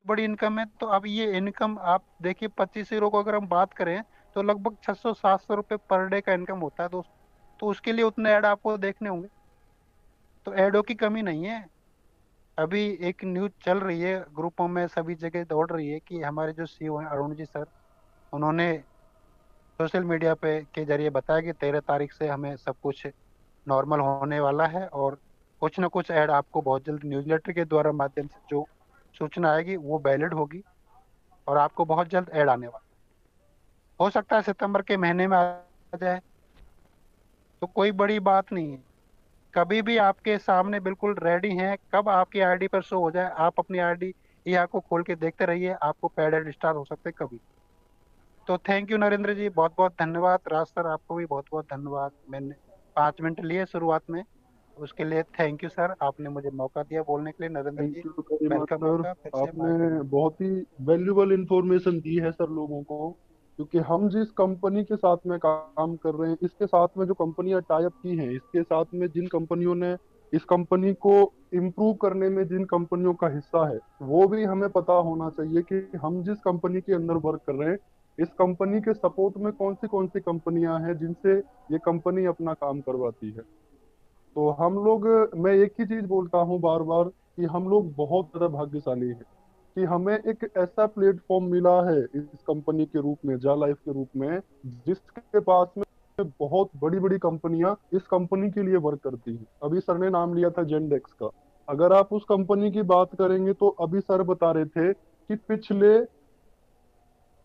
बड़ी इनकम है। तो अब ये इनकम आप देखिए, 25 यूरो को अगर हम बात करें तो लगभग 600-700 रुपये पर डे का इनकम होता है दोस्त। तो उसके लिए उतने ऐड आपको देखने होंगे। तो ऐडों की कमी नहीं है। अभी एक न्यूज चल रही है, ग्रुपों में सभी जगह दौड़ रही है कि हमारे जो सीईओ हैं अरुण जी सर, उन्होंने सोशल मीडिया पे के जरिए बताया कि 13 तारीख से हमें सब कुछ नॉर्मल होने वाला है, और कुछ ना कुछ ऐड आपको बहुत जल्द न्यूज़लेटर के द्वारा माध्यम से जो सूचना आएगी वो वैलिड होगी, और आपको बहुत जल्द ऐड आने वाला हो सकता है सितंबर के महीने में आ जाए। तो कोई बड़ी बात नहीं है। कभी भी आपके सामने बिल्कुल रेडी हैं, कब आपकी आईडी पर शो हो जाए आप अपनी आईडी या को खोल के देखते रहिए, आपको पेड ऐड स्टार्ट हो सकते हैं कभी। तो थैंक यू नरेंद्र जी, बहुत बहुत धन्यवाद। राज सर आपको भी बहुत बहुत धन्यवाद, मैंने 5 मिनट लिए शुरुआत में, उसके लिए थैंक यू सर, आपने मुझे मौका दिया बोलने के लिए। Narendra thank ji you very much welcome sir. आपका, फिर से आपने बात। बहुत ही वैल्यूबल इंफॉर्मेशन दी है सर लोगों को, क्योंकि हम जिस कंपनी के साथ में काम कर रहे हैं, इसके साथ में जो कंपनियां टाई अप की हैं, इसके साथ में जिन कंपनियों ने इस कंपनी को इम्प्रूव करने में जिन कंपनियों का हिस्सा है, वो भी हमें पता होना चाहिए कि हम जिस कंपनी के अंदर वर्क कर रहे हैं, इस कंपनी के सपोर्ट में कौन सी कंपनियां हैं जिनसे ये कंपनी अपना काम करवाती है। तो हम लोग, मैं एक ही चीज बोलता हूँ बार बार, कि हम लोग बहुत ज्यादा भाग्यशाली हैं कि हमें एक ऐसा प्लेटफॉर्म मिला है इस कंपनी के रूप में, जा लाइफ के रूप में, जिसके पास में बहुत बड़ी बड़ी कंपनियां इस कंपनी के लिए वर्क करती हैं। अभी सर ने नाम लिया था जेंडेक्स का। अगर आप उस कंपनी की बात करेंगे तो अभी सर बता रहे थे कि पिछले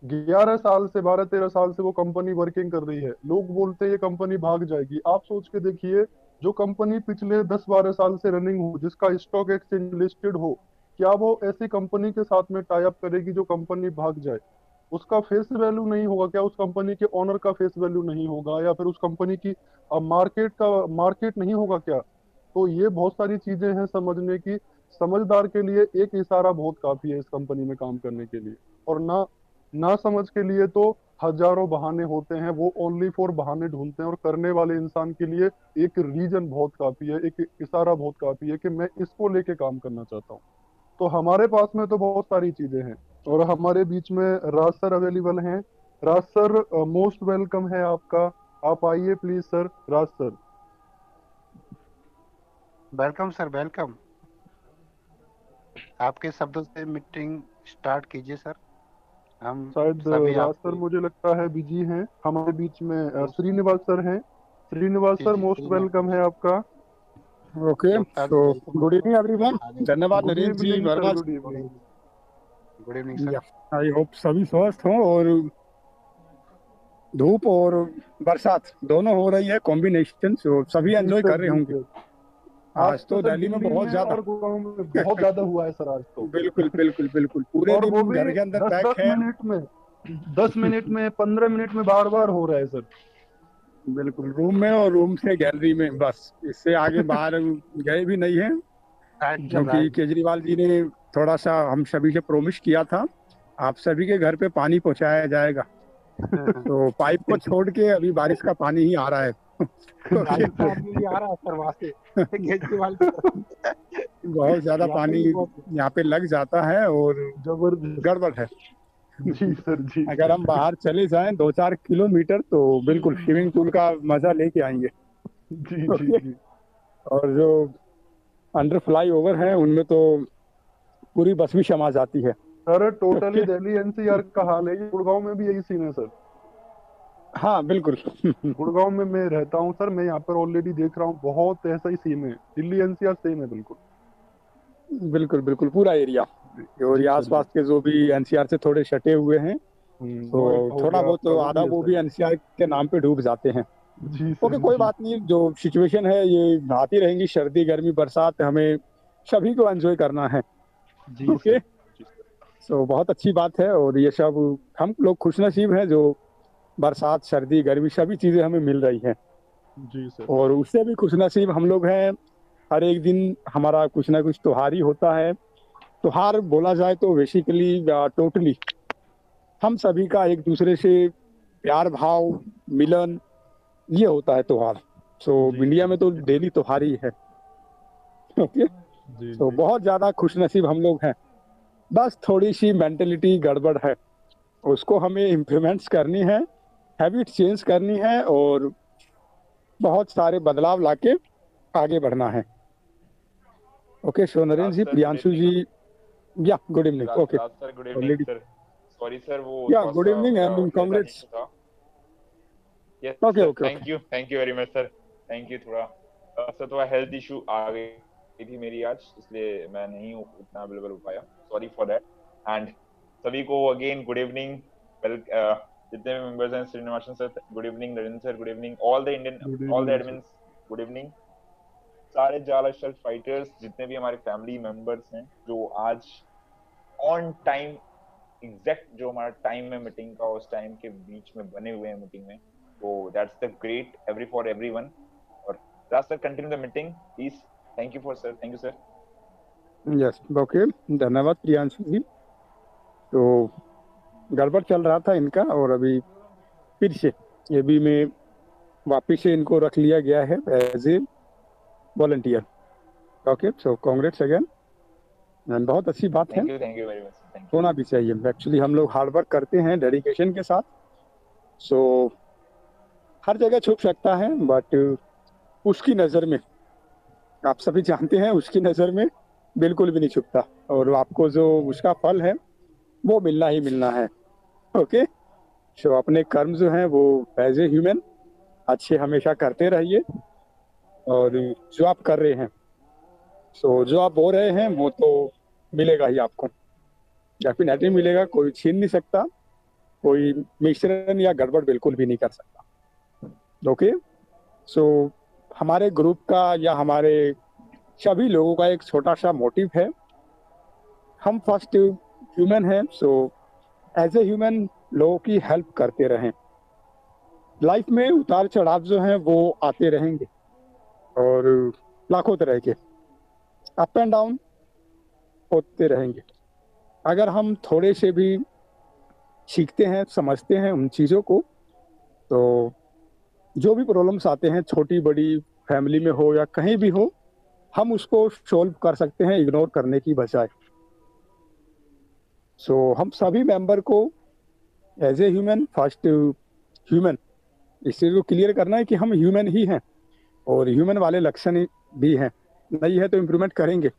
11 साल से, 12-13 साल से वो कंपनी वर्किंग कर रही है। लोग बोलते हैं ये कंपनी भाग जाएगी, आप सोच के देखिए, जो कंपनी पिछले 10-12 साल से रनिंग हो, जिसका स्टॉक एक्सचेंज लिस्टेड हो, क्या वो ऐसी कंपनी के साथ में टाई अप करेगी जो कंपनी भाग जाए? उसका फेस वैल्यू नहीं होगा क्या? उस कंपनी के ओनर का फेस वैल्यू नहीं होगा? या फिर उस कंपनी की मार्केट नहीं होगा क्या? तो ये बहुत सारी चीजें हैं समझने की। समझदार के लिए एक इशारा बहुत काफी है इस कंपनी में काम करने के लिए। और ना ना समझ के लिए तो हजारों बहाने होते हैं, वो ओनली फॉर बहाने ढूंढते हैं। और करने वाले इंसान के लिए एक रीजन बहुत काफी है, एक इशारा बहुत काफी है कि मैं इसको लेके काम करना चाहता हूँ। तो हमारे पास में तो बहुत सारी चीजें हैं, और हमारे बीच में राज सर अवेलेबल हैं। राज सर, मोस्ट वेलकम है आपका। आप आइए please sir, Raj sir. Welcome sir welcome. आपके शब्दों से मीटिंग स्टार्ट कीजिए सर, हम शायद सभी राज सर आपके मुझे लगता है बिजी हैं। हमारे बीच में दोस्त हैं। श्रीनिवास सर हैं। श्रीनिवास जी सर, जी, मोस्ट श्रीनिवास वेलकम है आपका। Okay, Gupta so ji welcome good आपका, इवनिंग एवरीवन। आ जाइए। धन्यवाद good Naresh ji, evening sir, Verma good good evening. Evening. Good evening जी। सर। आई होप सभी स्वस्थ हों, और धूप और बरसात दोनों हो रही है कॉम्बिनेशन, सो सभी जी एंजॉय सर, कर रहे जी होंगे। सर। आज आज तो तो सर दिल्ली में दिल्ली बहुत में ज्यादा। और गुड़गांव में बहुत ज्यादा हुआ है सर आज तो। बिल्कुल बिल्कुल बिल्कुल, पूरे और वो दिन भी घर के अंदर दस पैक दस है। मिनट में, 10 मिनट में, 15 मिनट में बार बार हो रहा है सर। बिल्कुल, रूम में और रूम से गैलरी में, बस इससे आगे बाहर गए भी नहीं है। एकदम क्योंकि राइट। केजरीवाल जी ने थोड़ा सा हम सभी से प्रोमिस किया था, आप सभी के घर पे पानी पहुंचाया जाएगा। तो पाइप को छोड़ के अभी बारिश का पानी ही आ रहा है। ओके। जी राजस्थान में भी आ रहा है सर वहां से, केजरीवाल की तरफ से। बहुत ज्यादा यहाँ पे पानी भी बहुत। यहाँ पे लग जाता है, और जबरदस्त। गड़बड़ है। जी सर, जी अगर सर। हम बाहर चले जाएं 2-4 किलोमीटर तो बिल्कुल स्विमिंग पूल का मजा लेके आएंगे। जी जी ओके। जी। और जो अंडर फ्लाई ओवर है उनमें तो पूरी बस भी समा जाती है। Sir totally okay. Delhi NCR का हाल है ये। गुड़गांव में भी यही सीन है सर। हाँ बिल्कुल। गुड़गांव में मैं रहता हूँ सर, मैं यहाँ पर ऑलरेडी देख रहा हूँ, बहुत ऐसा ही सीन है। दिल्ली एनसीआर सेम है बिल्कुल। बिल्कुल बिल्कुल, पूरा एरिया। जी और ये जी सर, जी। आसपास के जो भी एनसीआर से थोड़े सटे हुए हैं, तो नोएडा हो थोड़ा गया बहुत आपका, तो वो आधा भी है वो सर। भी एनसीआर के नाम पे डूब जाते हैं। जी ओके, सर, कोई जी। बात नहीं, जो सिचुएशन है ये आती रहेंगी, सर्दी गर्मी बरसात हमें सभी को एंजॉय करना है। जी सर, ओके। जी सर। सो बहुत अच्छी बात है, और ये सब हम लोग खुशनसीब हैं जो बरसात सर्दी गर्मी सभी चीज़ें हमें मिल रही हैं। जी सर। और उससे भी खुशनसीब हम लोग हैं, हर एक दिन हमारा कुछ ना कुछ त्योहार ही होता है। त्योहार बोला जाए तो बेसिकली टोटली हम सभी का एक दूसरे से प्यार भाव, मिलन, ये होता है त्योहार। सो जी इंडिया सर, में तो डेली त्योहार ही है। ओके। जी सो जी। बहुत ज़्यादा खुशनसीब हम लोग हैं। बस थोड़ी सी मेंटेलिटी गड़बड़ है, उसको हमें इम्प्लीमेंट्स करनी है, हैबिट चेंज करनी है और बहुत सारे बदलाव लाके आगे बढ़ना है। Okay, so Narendra Raj ji, sir good Priyanshu ji, evening. Yeah good evening. Okay, Raj sir good evening already, sir. Sorry sir, वो या थोड़ा गुड सा इवनिंग मेरा एंड इंटरनेट कांग्रेट्स। इशू था। Yes okay sir, okay okay, thank you very much sir. Thank you. थोड़ा sir थोड़ा health issue आ गई थी मेरी आज, इसलिए मैं नहीं उतना अवेलेबल हो पाया। Sorry for that. एंड सभी को अगेन गुड इवनिंग। वेल, जितने भी मेंबर्स हैं, Srinivasan sir good evening, Narendra sir good evening, all the Indian, good all the evening sir. Admins good evening. सारे जाला शर्ट फाइटर्स, जितने भी हमारे फैमिली मेंबर्स हैं जो आज ऑन टाइम, एग्जैक्ट जो हमारा टाइम में मीटिंग का, उस टाइम के बीच में बने हुए हैं मीटिंग में, तो that's the great every for everyone. और Raj sir continue the meeting please. Thank you for sir, thank you sir. Yes okay, धन्यवाद प्रियांशु जी। तो गड़बड़ चल रहा था इनका और अभी फिर से ये भी में वापिस से इनको रख लिया गया है as a volunteer. Okay, so congrats again, बहुत अच्छी बात है, thank you very much, thank you. होना भी चाहिए। एक्चुअली हम लोग हार्ड वर्क करते हैं डेडिकेशन के साथ, सो हर जगह छुप सकता है, बट उसकी नज़र में, आप सभी जानते हैं, उसकी नज़र में बिल्कुल भी नहीं छुपता और आपको जो उसका फल है वो मिलना ही मिलना है। ओके, सो अपने कर्म जो हैं वो एज ए ह्यूमन अच्छे हमेशा करते रहिए, और जो आप कर रहे हैं, सो जो आप बोल रहे हैं वो तो मिलेगा ही आपको, डेफिनेटली मिलेगा, कोई छीन नहीं सकता, कोई मिश्रण या गड़बड़ बिल्कुल भी नहीं कर सकता। ओके, सो हमारे ग्रुप का या हमारे सभी लोगों का एक छोटा सा मोटिव है, हम फर्स्ट ह्यूमन हैं, सो एज ए ह्यूमन लोगों की हेल्प करते रहें। लाइफ में उतार चढ़ाव जो हैं वो आते रहेंगे और लाखों तरह के अप एंड डाउन होते रहेंगे। अगर हम थोड़े से भी सीखते हैं, समझते हैं उन चीज़ों को, तो जो भी प्रॉब्लम्स आते हैं, छोटी बड़ी, फैमिली में हो या कहीं भी हो, हम उसको सॉल्व कर सकते हैं इग्नोर करने की बजाय। सो हम सभी मेंबर को as a human, first human, इस चीज़ को क्लियर करना है कि हम ह्यूमन ही हैं और ह्यूमन वाले लक्षण भी हैं, नहीं है तो इम्प्रूवमेंट करेंगे।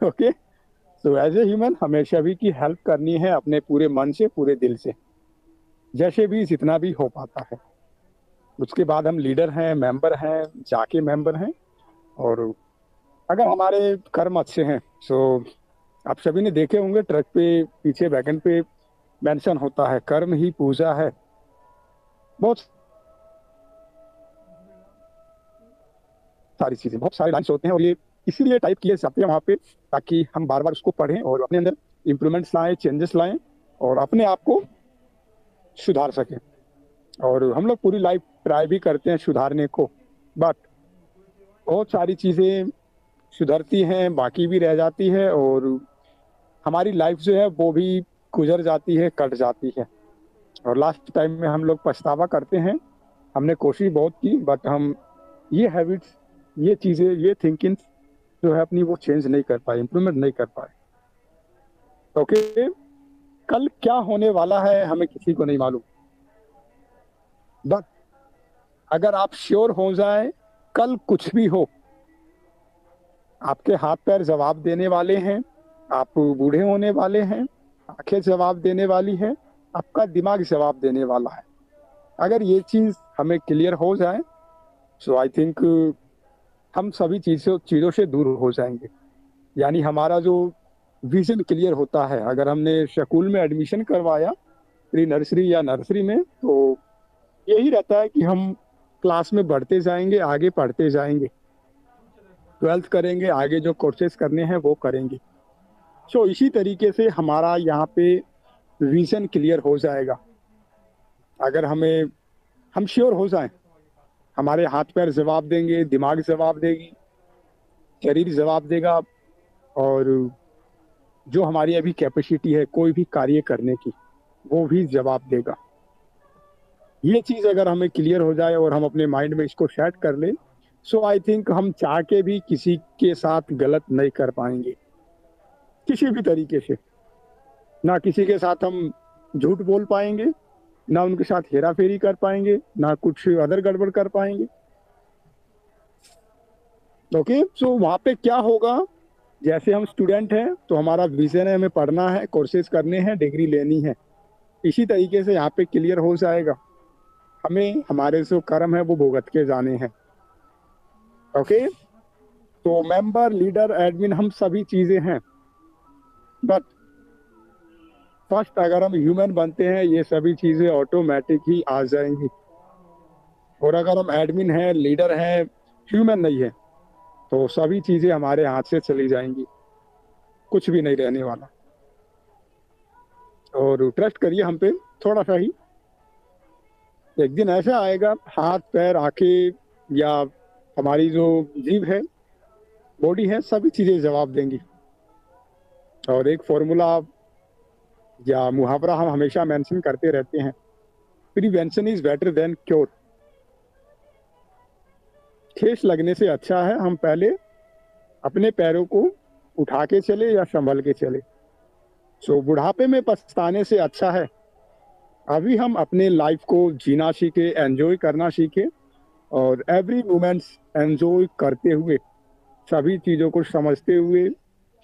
Okay, so as a human हमें सभी की हेल्प करनी है अपने पूरे मन से, पूरे दिल से, जैसे भी जितना भी हो पाता है। उसके बाद हम लीडर हैं, मेंबर हैं, जाके मेंबर हैं, और अगर हमारे कर्म अच्छे हैं, सो आप सभी ने देखे होंगे ट्रक पे पीछे वैगन पे मेंशन होता है, कर्म ही पूजा है। बहुत सारी चीजें, बहुत सारे लाइन्स होते हैं और ये इसीलिए टाइप किए जाते हैं वहाँ पे, ताकि हम बार बार उसको पढ़ें और अपने अंदर इम्प्रूवमेंट्स लाएं, चेंजेस लाएं और अपने आप को सुधार सकें। और हम लोग पूरी लाइफ ट्राई भी करते हैं सुधारने को, बट बहुत सारी चीज़ें सुधरती हैं, बाकी भी रह जाती है, और हमारी लाइफ जो है वो भी गुजर जाती है, कट जाती है, और लास्ट टाइम में हम लोग पछतावा करते हैं। हमने कोशिश बहुत की, बट हम ये हैबिट्स, ये चीज़ें, ये थिंकिंग जो है अपनी, वो चेंज नहीं कर पाए, इम्प्रूवमेंट नहीं कर पाए। ओके, कल क्या होने वाला है हमें किसी को नहीं मालूम, बट अगर आप श्योर हो जाए कल कुछ भी हो, आपके हाथ पैर जवाब देने वाले हैं, आप बूढ़े होने वाले हैं, आंखें जवाब देने वाली है, आपका दिमाग जवाब देने वाला है। अगर ये चीज़ हमें क्लियर हो जाए, सो आई थिंक हम सभी चीज़ों से दूर हो जाएंगे। यानी हमारा जो विजन क्लियर होता है, अगर हमने स्कूल में एडमिशन करवाया, प्री नर्सरी या नर्सरी में, तो यही रहता है कि हम क्लास में बढ़ते जाएंगे, आगे पढ़ते जाएंगे, 12th करेंगे, आगे जो कोर्सेज करने हैं वो करेंगे। सो इसी तरीके से हमारा यहाँ पे विजन क्लियर हो जाएगा। अगर हम श्योर हो जाएं, हमारे हाथ पैर जवाब देंगे, दिमाग जवाब देगी, शरीर जवाब देगा, और जो हमारी अभी कैपेसिटी है कोई भी कार्य करने की, वो भी जवाब देगा। ये चीज़ अगर हमें क्लियर हो जाए और हम अपने माइंड में इसको सेट कर लें, सो आई थिंक हम चाह के भी किसी के साथ गलत नहीं कर पाएंगे किसी भी तरीके से। ना किसी के साथ हम झूठ बोल पाएंगे, ना उनके साथ हेरा फेरी कर पाएंगे, ना कुछ अदर गड़बड़ कर पाएंगे। ओके, सो वहाँ पे क्या होगा, जैसे हम स्टूडेंट हैं तो हमारा विजन है, हमें पढ़ना है, कोर्सेज करने हैं, डिग्री लेनी है। इसी तरीके से यहाँ पे क्लियर हो जाएगा, हमें हमारे जो कर्म है वो भुगत के जाने हैं। ओके, तो मेंबर, लीडर, एडमिन हम सभी चीजें हैं, बट फर्स्ट अगर हम ह्यूमन बनते हैं ये सभी चीजें ऑटोमेटिक ही आ जाएंगी। और अगर हम एडमिन हैं, लीडर हैं, ह्यूमन नहीं है, तो सभी चीजें हमारे हाथ से चली जाएंगी, कुछ भी नहीं रहने वाला। और ट्रस्ट करिए हम पे थोड़ा सा ही, एक दिन ऐसा आएगा हाथ पैर आंखें या हमारी जो जीभ है, बॉडी है, सभी चीजें जवाब देंगी। और एक फॉर्मूला या मुहावरा हम हमेशा मेंशन करते रहते हैं, prevention is better than cure. ठेस लगने से अच्छा है हम पहले अपने पैरों को उठा के चले या संभल के चले। सो बुढ़ापे में पछताने से अच्छा है अभी हम अपने लाइफ को जीना सीखे, एंजॉय करना सीखे, और एवरी मोमेंट्स एंजॉय करते हुए, सभी चीज़ों को समझते हुए,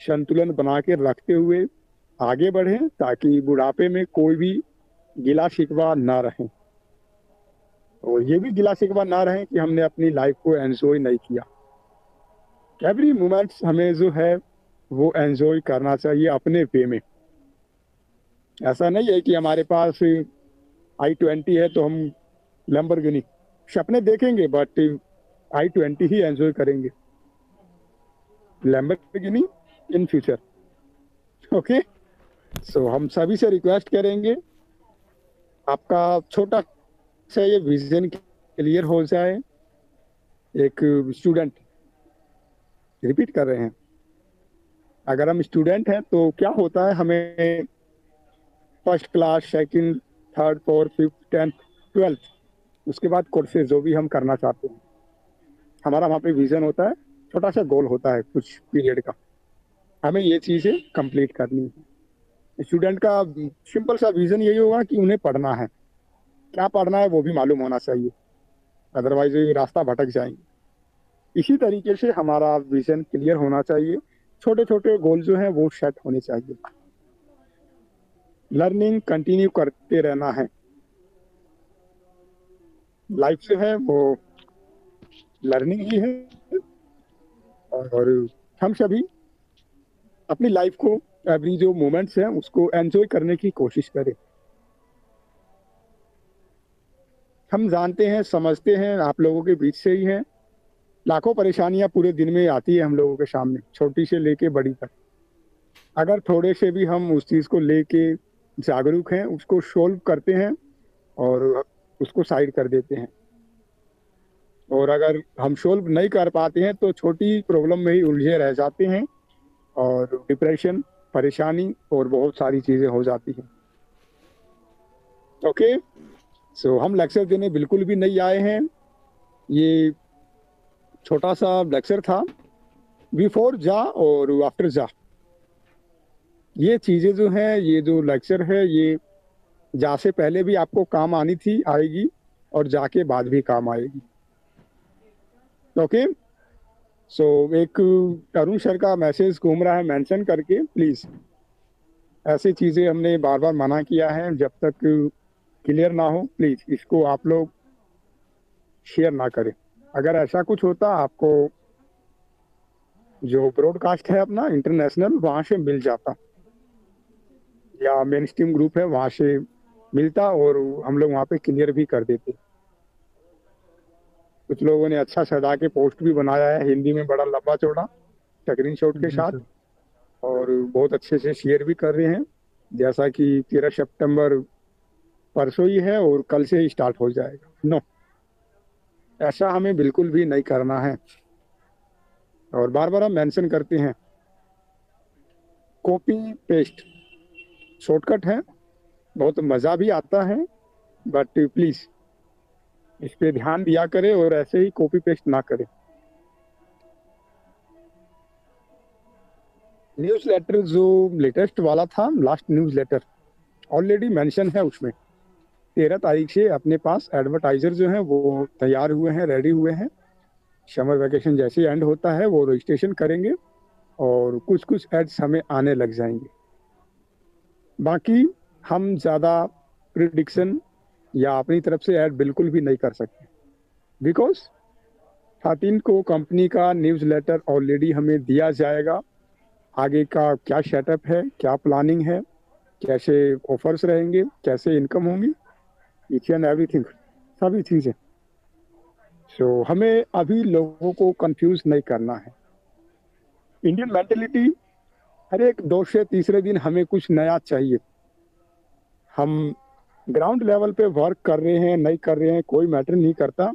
संतुलन बना के रखते हुए आगे बढ़ें, ताकि बुढ़ापे में कोई भी गिला शिकवा ना रहे, और ये भी गिला शिकवा ना रहे कि हमने अपनी लाइफ को एंजॉय नहीं किया। एवरी मोमेंट्स हमें जो है वो एंजॉय करना चाहिए अपने वे में। ऐसा नहीं है कि हमारे पास i20 है तो हम लैम्बोर्गिनी सपने देखेंगे, बट i20 ही एंजॉय करेंगे, लैम्बोर्गिनी इन फ्यूचर। ओके, सो हम सभी से रिक्वेस्ट करेंगे आपका छोटा सा ये विजन क्लियर हो जाए। एक स्टूडेंट, रिपीट कर रहे हैं, अगर हम स्टूडेंट हैं तो क्या होता है, हमें first class, second, third, fourth, fifth, 10th, 12th, उसके बाद कोर्सेज जो भी हम करना चाहते हैं, हमारा वहाँ पे विजन होता है, छोटा सा गोल होता है कुछ पीरियड का, हमें ये चीज़ें कंप्लीट करनी है। स्टूडेंट का सिंपल सा विजन यही होगा कि उन्हें पढ़ना है, क्या पढ़ना है वो भी मालूम होना चाहिए, अदरवाइज ये रास्ता भटक जाएंगे। इसी तरीके से हमारा विजन क्लियर होना चाहिए, छोटे छोटे गोल जो हैं वो सेट होने चाहिए, लर्निंग कंटिन्यू करते रहना है। लाइफ जो है वो लर्निंग ही है, और हम सभी अपनी लाइफ को, एवरी जो मोमेंट्स हैं उसको एंजॉय करने की कोशिश करें। हम जानते हैं, समझते हैं, आप लोगों के बीच से ही हैं, लाखों परेशानियां पूरे दिन में आती है हम लोगों के सामने, छोटी से लेके बड़ी तक। अगर थोड़े से भी हम उस चीज़ को लेके जागरूक हैं, उसको सोल्व करते हैं और उसको साइड कर देते हैं, और अगर हम सोल्व नहीं कर पाते हैं तो छोटी प्रॉब्लम में ही उलझे रह जाते हैं, और डिप्रेशन, परेशानी और बहुत सारी चीज़ें हो जाती हैं। ओके, सो हम लेक्चर देने बिल्कुल भी नहीं आए हैं, ये छोटा सा लेक्चर था, बिफोर जा और आफ्टर जा। ये चीज़ें जो हैं, ये जो लेक्चर है, ये जा से पहले भी आपको काम आनी थी, आएगी, और जा के बाद भी काम आएगी। ओके, सो एक अरुण सर का मैसेज घूम रहा है मेंशन करके, प्लीज़ ऐसी चीज़ें हमने बार बार मना किया है, जब तक क्लियर ना हो प्लीज़ इसको आप लोग शेयर ना करें। अगर ऐसा कुछ होता, आपको जो ब्रॉडकास्ट है अपना इंटरनेशनल वहाँ से मिल जाता, या मेन स्ट्रीम ग्रुप है वहाँ से मिलता, और हम लोग वहाँ पे क्लियर भी कर देते। कुछ लोगों ने अच्छा सजा के पोस्ट भी बनाया है हिंदी में, बड़ा लंबा चौड़ा स्क्रीन शॉट के साथ, और बहुत अच्छे से शेयर भी कर रहे हैं, जैसा कि 13 सितंबर परसों ही है और कल से ही स्टार्ट हो जाएगा। नो, ऐसा हमें बिल्कुल भी नहीं करना है। और बार बार हम मेंशन करते हैं, कॉपी पेस्ट शॉर्टकट है, बहुत मज़ा भी आता है, बट प्लीज़ इस पे ध्यान दिया करें और ऐसे ही कॉपी पेस्ट ना करें। न्यूज़ लेटर जो लेटेस्ट वाला था, last newsletter already mention है उसमें। 13 तारीख से अपने पास एडवर्टाइजर जो हैं वो तैयार हुए हैं, रेडी हुए हैं। समर वैकेशन जैसे एंड होता है वो रजिस्ट्रेशन करेंगे और कुछ कुछ एड्स हमें आने लग जाएंगे। बाकी हम ज़्यादा प्रिडिक्शन या अपनी तरफ से ऐड बिल्कुल भी नहीं कर सकते, बिकॉज 13 को कंपनी का न्यूज़ लेटर ऑलरेडी हमें दिया जाएगा। आगे का क्या सेटअप है, क्या प्लानिंग है, कैसे ऑफर्स रहेंगे, कैसे इनकम होंगी, ईच एंड एवरीथिंग, सभी चीज़ें। सो हमें अभी लोगों को कंफ्यूज नहीं करना है। इंडियन मेंटेलिटी, हर एक 2 से 3 दिन हमें कुछ नया चाहिए। हम ग्राउंड लेवल पे वर्क कर रहे हैं नहीं कर रहे हैं कोई मैटर नहीं करता,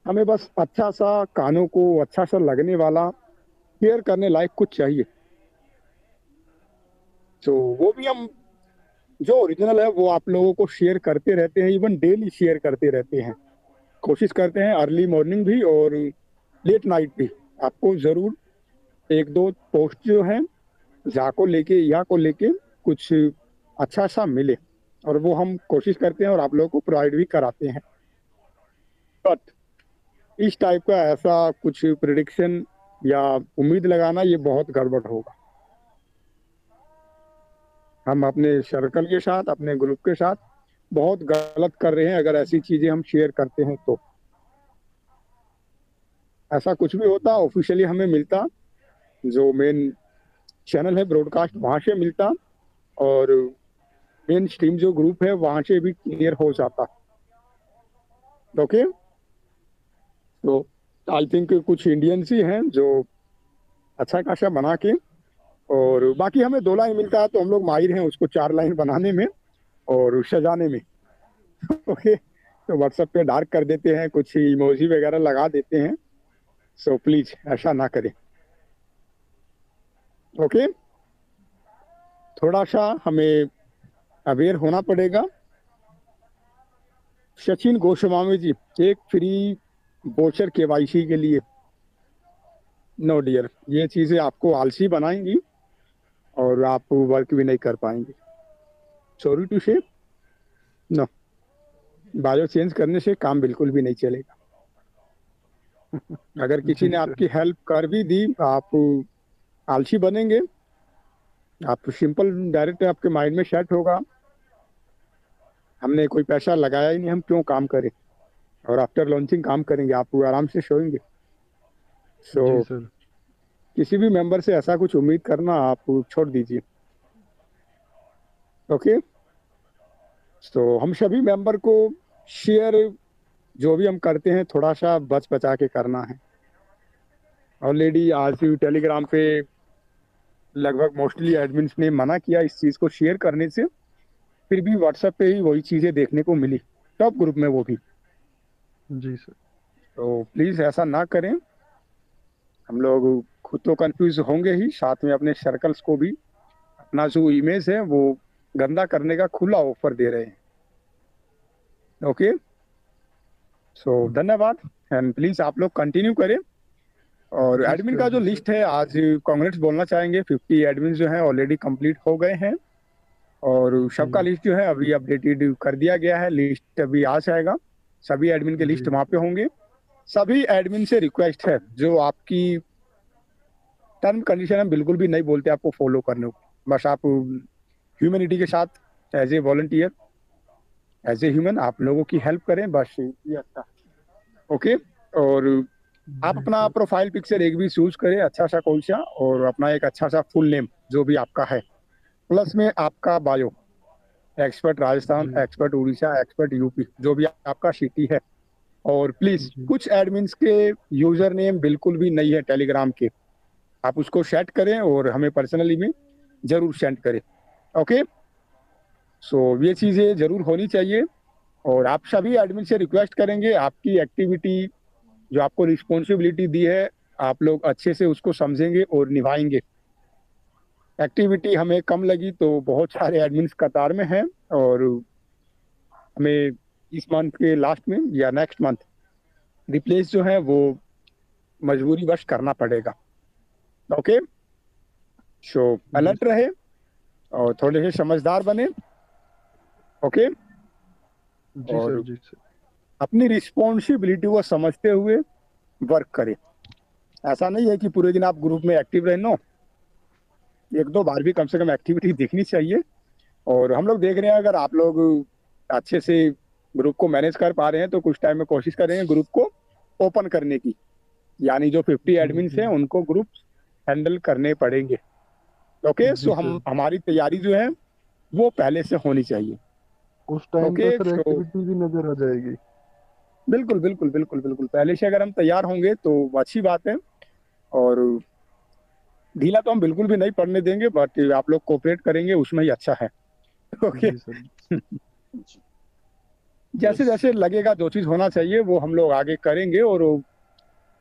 हमें बस अच्छा सा कानों को अच्छा सा लगने वाला शेयर करने लायक कुछ चाहिए। तो वो भी हम जो ओरिजिनल है वो आप लोगों को शेयर करते रहते हैं, इवन डेली शेयर करते रहते हैं। कोशिश करते हैं अर्ली मॉर्निंग भी और लेट नाइट भी आपको ज़रूर 1-2 पोस्ट जो हैं जा को लेके या को लेके कुछ अच्छा सा मिले, और वो हम कोशिश करते हैं और आप लोगों को प्रोवाइड भी कराते हैं। बट इस टाइप का ऐसा कुछ प्रिडिक्शन या उम्मीद लगाना ये बहुत गड़बड़ होगा। हम अपने सर्कल के साथ, अपने ग्रुप के साथ बहुत गलत कर रहे हैं अगर ऐसी चीजें हम शेयर करते हैं तो। ऐसा कुछ भी होता ऑफिशियली हमें मिलता, जो मेन चैनल है ब्रॉडकास्ट वहां से मिलता, और मेन स्ट्रीम जो ग्रुप है वहां से भी क्लियर हो जाता। ओके, तो आई थिंक कुछ इंडियंस ही हैं जो अच्छा खासा बना के, और बाकी हमें 2 लाइन मिलता है तो हम लोग माहिर हैं उसको 4 लाइन बनाने में और सजाने में। ओके, तो व्हाट्सएप पे डार्क कर देते हैं, कुछ इमोजी वगैरह लगा देते हैं। सो प्लीज ऐसा ना करें। ओके, थोड़ा सा हमें अवेयर होना पड़ेगा। सचिन गोस्वामी जी, एक फ्री वोचर केवाईसी के लिए। नो डियर, ये चीजें आपको आलसी बनाएंगी और आप वर्क भी नहीं कर पाएंगे। सॉरी टू से, नो, बायो चेंज करने से काम बिल्कुल भी नहीं चलेगा। अगर किसी ने आपकी हेल्प कर भी दी, आप आलसी बनेंगे। आप सिंपल डायरेक्ट आपके माइंड में सेट होगा, हमने कोई पैसा लगाया ही नहीं, हम क्यों काम करें, और आफ्टर लॉन्चिंग काम करेंगे, आप आराम से सोएंगे। सो किसी भी मेंबर से ऐसा कुछ उम्मीद करना आप छोड़ दीजिए। ओके, तो हम सभी मेंबर को शेयर जो भी हम करते हैं थोड़ा सा बच बचा के करना है। ऑलरेडी आज टेलीग्राम पे लगभग मोस्टली एडमिन्स ने मना किया इस चीज़ को शेयर करने से, फिर भी व्हाट्सएप पे ही वही चीज़ें देखने को मिली, टॉप ग्रुप में वो भी। जी सर। तो प्लीज़ ऐसा ना करें। हम लोग खुद तो कंफ्यूज होंगे ही, साथ में अपने सर्कल्स को भी अपना जो इमेज है वो गंदा करने का खुला ऑफर दे रहे हैं। ओके, सो धन्यवाद, एंड प्लीज आप लोग कंटिन्यू करें। और एडमिन का जो लिस्ट है, आज कांग्रेस बोलना चाहेंगे 50 एडमिन जो है ऑलरेडी कंप्लीट हो गए हैं, और सबका लिस्ट जो है अभी अपडेटेड कर दिया गया है। लिस्ट अभी आ जाएगा, सभी एडमिन के लिस्ट वहां पे होंगे। सभी एडमिन से रिक्वेस्ट है, जो आपकी टर्म कंडीशन हम बिल्कुल भी नहीं बोलते आपको फॉलो करने को, बस आप ह्यूमैनिटी के साथ as a volunteer, as a human आप लोगों की हेल्प करें, बस ये अच्छा। ओके, और आप अपना प्रोफाइल पिक्चर एक भी चूज करें अच्छा सा कोई सा, और अपना एक अच्छा सा फुल नेम जो भी आपका है, प्लस में आपका bio, expert Rajasthan, expert Orissa, expert UP, जो भी आपका सिटी है। और प्लीज कुछ एडमिन्स के यूजर नेम बिल्कुल भी नहीं है टेलीग्राम के, आप उसको सेट करें और हमें पर्सनली में जरूर सेंड करें। ओके, सो ये चीजें जरूर होनी चाहिए। और आप सभी एडमिन से रिक्वेस्ट करेंगे, आपकी एक्टिविटी जो आपको रिस्पॉन्सिबिलिटी दी है, आप लोग अच्छे से उसको समझेंगे और निभाएंगे। एक्टिविटी हमें कम लगी तो बहुत सारे एडमिन्स कतार में हैं, और हमें इस मंथ के लास्ट में या नेक्स्ट मंथ रिप्लेस जो है वो मजबूरी वश करना पड़ेगा। ओके, सो जी अलर्ट रहे और थोड़े से समझदार बने। ओके। जी सर, और जी सर। अपनी रिस्पॉन्सिबिलिटी को समझते हुए वर्क करें। ऐसा नहीं है कि पूरे दिन आप ग्रुप में एक्टिव रहे, नो, एक दो बार भी कम से कम एक्टिविटी दिखनी चाहिए। और हम लोग देख रहे हैं, अगर आप लोग अच्छे से ग्रुप को मैनेज कर पा रहे हैं तो कुछ टाइम में कोशिश करेंगे ग्रुप को ओपन करने की, यानी जो 50 जी एडमिन्स जी हैं उनको ग्रुप हैंडल करने पड़ेंगे। ओके, जी सो हम सर। हमारी तैयारी जो है वो पहले से होनी चाहिए। उस टाइम पे ओके, सर सो एक्टिविटी भी नजर आ जाएगी। बिल्कुल बिल्कुल बिल्कुल बिल्कुल, पहले से अगर हम तैयार होंगे तो अच्छी बात है। और ढीला तो हम बिल्कुल भी नहीं पड़ने देंगे, बट आप लोग कोऑपरेट करेंगे उसमें ही अच्छा है। ओके। जी सर। जी। जैसे यस। जैसे लगेगा जो चीज़ होना चाहिए वो हम लोग आगे करेंगे। और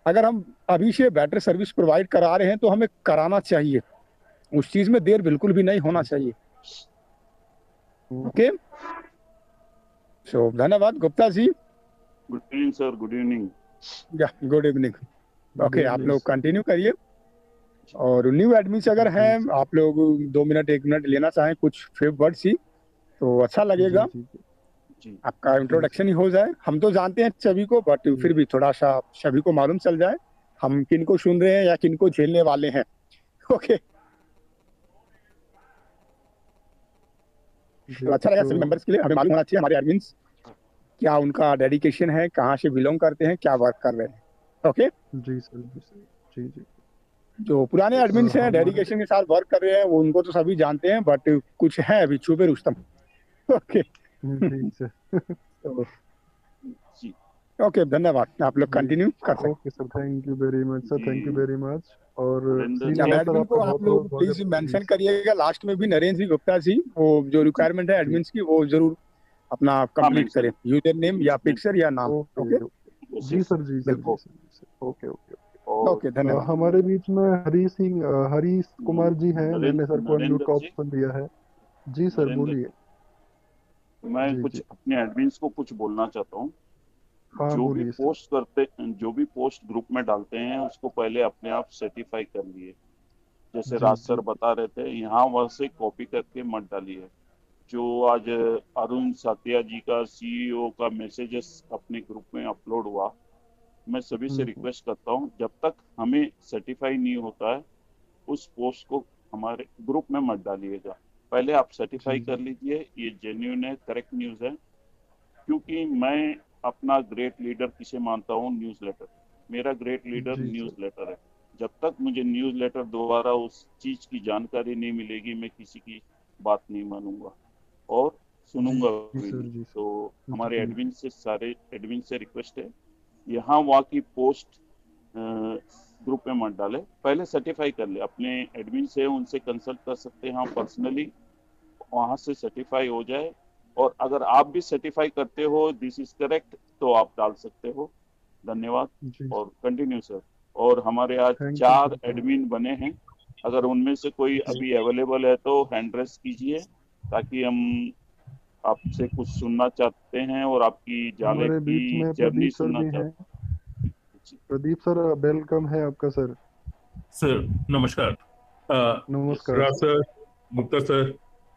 अगर हम अभी से बेटर सर्विस प्रोवाइड करा रहे हैं तो हमें कराना चाहिए, उस चीज़ में देर बिल्कुल भी नहीं होना चाहिए। ओके, सो धन्यवाद Gupta ji. Good evening sir, good evening. Yeah good evening. Good okay, आप इवनिंग लोग सर। कंटिन्यू करिए। और न्यू एडमिट्स अगर जी हैं, सर। आप लोग 2 मिनट 1 मिनट लेना चाहें कुछ फेव वर्ड्स ही तो अच्छा जी लगेगा। जी जी जी। आपका जी सर। इंट्रोडक्शन ही हो जाए, हम तो जानते हैं सभी को, बट जी फिर भी थोड़ा सा सभी को मालूम चल जाए हम किन को सुन रहे हैं या किन को झेलने वाले हैं। ओके, जी तो अच्छा लगा तो सभी मेंबर्स के लिए, हमें मालूम होना चाहिए हमारे एडमिन्स क्या उनका डेडिकेशन है, कहाँ से बिलोंग करते हैं, क्या वर्क कर रहे हैं। ओके, जी सर, जी सर। जी जी। जो पुराने यस। एडमिन्स हैं हमारे डेडिकेशन के साथ वर्क कर रहे हैं वो उनको तो सभी जानते हैं, बट कुछ है अभी छुपे रुस्तम। ओके। जी सर। तो जी। ओके, धन्यवाद, आप लोग जी। कंटिन्यू कर सकते okay sir, thank you very much sir, thank you जी वेरी मच। और नरेंद्र हैं। अब जी। श्रीनिवास सर, एडमिन को आपका आप बहुत बहुत लोग प्लीज स्वागत है। जी मेंशन करिएगा लास्ट में भी, नरेंद्र जी गुप्ता जी, वो जो रिक्वायरमेंट है जी। एडमिन्स की वो जरूर अपना हाँ कंप्लीट करें, मेंशन। यूजर नेम या मैं पिक्चर या नाम। Okay okay, okay. यस जी यस। सर, जी सर, जी बिल्कुल। सर, जी सर। Okay okay okay. और ओके, धन्यवाद। हमारे बीच में हरी कुमार जी हैं, मैंने सर नरेंद्र को अनम्यूट नरेंद्र का जी। ऑप्शन दिया है। जी सर, नरेंद्र बोलिए। जी, मैं जी कुछ जी। अपने एडमिन्स को कुछ बोलना चाहता हूँ। हाँ जो भी बोलिए सर। पोस्ट करते, जो भी पोस्ट ग्रुप में डालते हैं उसको पहले अपने आप सर्टिफाई कर लिए। जैसे जी राज जी सर बता रहे थे, यहाँ वहां से कॉपी करके मत डालिए। जो आज अरुण साथिया जी का सीईओ का मैसेजेस अपने ग्रुप में अपलोड हुआ, मैं सभी से हम्म। रिक्वेस्ट करता हूँ जब तक हमें सर्टिफाई नहीं होता है उस पोस्ट को हमारे ग्रुप में मत डालिएगा। पहले आप सर्टिफाई जी कर जी लीजिए, ये जेन्युइन है, करेक्ट न्यूज़ है। क्योंकि मैं अपना ग्रेट लीडर किसे मानता हूँ, न्यूज़लेटर। मेरा ग्रेट लीडर जी सर। न्यूज़लेटर है। जब तक मुझे न्यूज़लेटर द्वारा उस चीज़ की जानकारी नहीं मिलेगी मैं किसी की बात नहीं मानूंगा और जी सुनूंगा जी भी सर, नहीं। जी सर। तो हमारे जी एडमिन से, सारे एडमिन से रिक्वेस्ट है, यहाँ वहाँ की पोस्ट ग्रुप में मत डाले, पहले सर्टिफाई कर ले। अपने एडमिन से उनसे कंसल्ट कर सकते हैं, हाँ पर्सनली वहां से सर्टिफाई हो जाए। और अगर आप भी सर्टिफाई करते हो दिस इज करेक्ट तो आप डाल सकते हो। धन्यवाद। जी और कंटिन्यू सर। और हमारे आज thank you sir, 4 thank admin बने हैं, अगर उनमें से कोई यू। अभी अवेलेबल है तो हैंड रेस कीजिए, ताकि हम आपसे कुछ सुनना चाहते हैं और आपकी जाले हमारे की बीच में जर्नी प्रदीप सर सुनना भी हैं। चाहते हैं। प्रदीप सर, वेलकम है आपका सर। सर नमस्कार। यस नमस्कार राज सर। सर, गुप्ता सर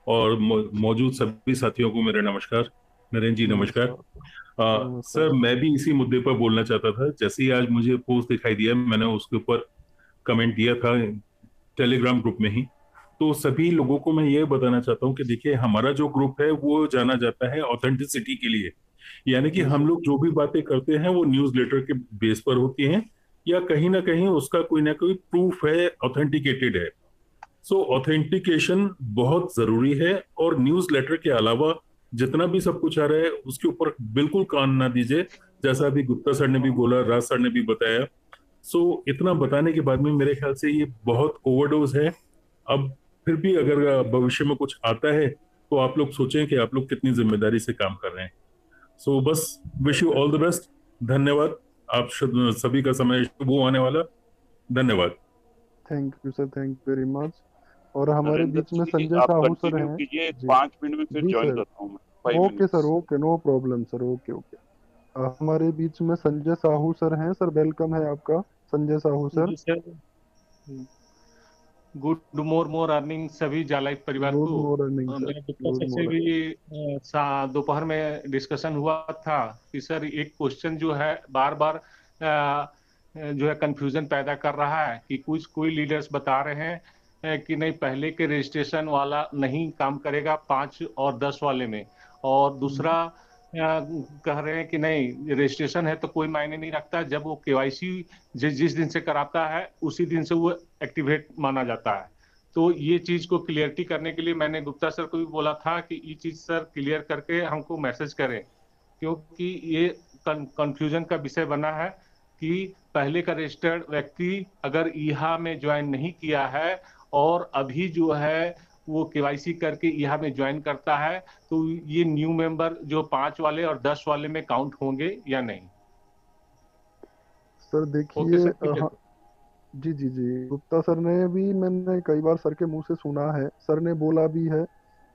और मौजूद सभी साथियों को मेरा नमस्कार। नरेंद्र जी नमस्कार। नमस्कार सर। नमस्कार सर सर। मैं भी इसी मुद्दे पर बोलना चाहता था। जैसे ही आज मुझे पोस्ट दिखाई दिया मैंने उसके ऊपर कमेंट दिया था टेलीग्राम ग्रुप में ही। तो सभी लोगों को मैं ये बताना चाहता हूँ कि देखिए हमारा जो ग्रुप है वो जाना जाता है ऑथेंटिसिटी के लिए, यानी कि जी हम सर। लोग जो भी बातें करते हैं वो न्यूज़लेटर के बेस पर होती हैं या कहीं ना कहीं उसका कोई ना कोई प्रूफ है, ऑथेंटिकेटेड है। सो ऑथेंटिकेशन बहुत जरूरी है। और न्यूज़लेटर के अलावा जितना भी सब कुछ आ रहा है उसके ऊपर बिल्कुल कान ना दीजिए। जैसा अभी गुप्ता सर ने भी बोला, राज सर ने भी बताया। सो इतना बताने के बाद में मेरे ख्याल से ये बहुत ओवरडोज है। अब फिर भी अगर भविष्य में कुछ आता है तो आप लोग सोचें कि आप लोग कितनी जिम्मेदारी से काम कर रहे हैं। सो बस wish you all the best. धन्यवाद। आप सभी का समय शुभ आने वाला। धन्यवाद। Thank you sir, thank you very much. और हमारे नरेंद्र बीच में जी संजय आप साहू सर कंटिन्यू हैं। कीजिए, जी 5 मिनट में फिर जी ज्वाइन सर। करता हूँ मैं, 5 okay sir, minutes. Okay, no problem sir, okay okay. हमारे बीच में संजय साहू सर हैं। सर वेलकम है आपका, संजय साहू सर। जी sir. Good more morning सभी जालाइफ परिवार गुड को। Morning sir. मेरा गुप्ता गुड सर से मॉर्निंग। भी दोपहर में डिस्कशन हुआ था कि सर एक क्वेश्चन जो है बार बार जो है कंफ्यूजन पैदा कर रहा है कि कुछ कोई लीडर्स बता रहे हैं कि नहीं पहले के रजिस्ट्रेशन वाला नहीं काम करेगा 5 और 10 वाले में, और दूसरा कह रहे हैं कि नहीं रजिस्ट्रेशन है तो कोई मायने नहीं रखता, जब वो केवाईसी जिस दिन से कराता है उसी दिन से वो एक्टिवेट माना जाता है। तो ये चीज को क्लियरिटी करने के लिए मैंने गुप्ता सर को भी बोला था कि ये चीज सर क्लियर करके हमको मैसेज करें, क्योंकि ये कंफ्यूजन का विषय बना है कि पहले का रजिस्टर्ड व्यक्ति अगर ईहा में ज्वाइन नहीं किया है और अभी जो है वो केवाईसी करके ईहा में ज्वाइन करता है तो ये न्यू मेंबर जो 5 वाले और 10 वाले में काउंट होंगे या नहीं। सर ओके देखिए सर, ठीक है। हाँ, जी जी जी, गुप्ता सर ने भी, मैंने कई बार सर के मुंह से सुना है, सर ने बोला भी है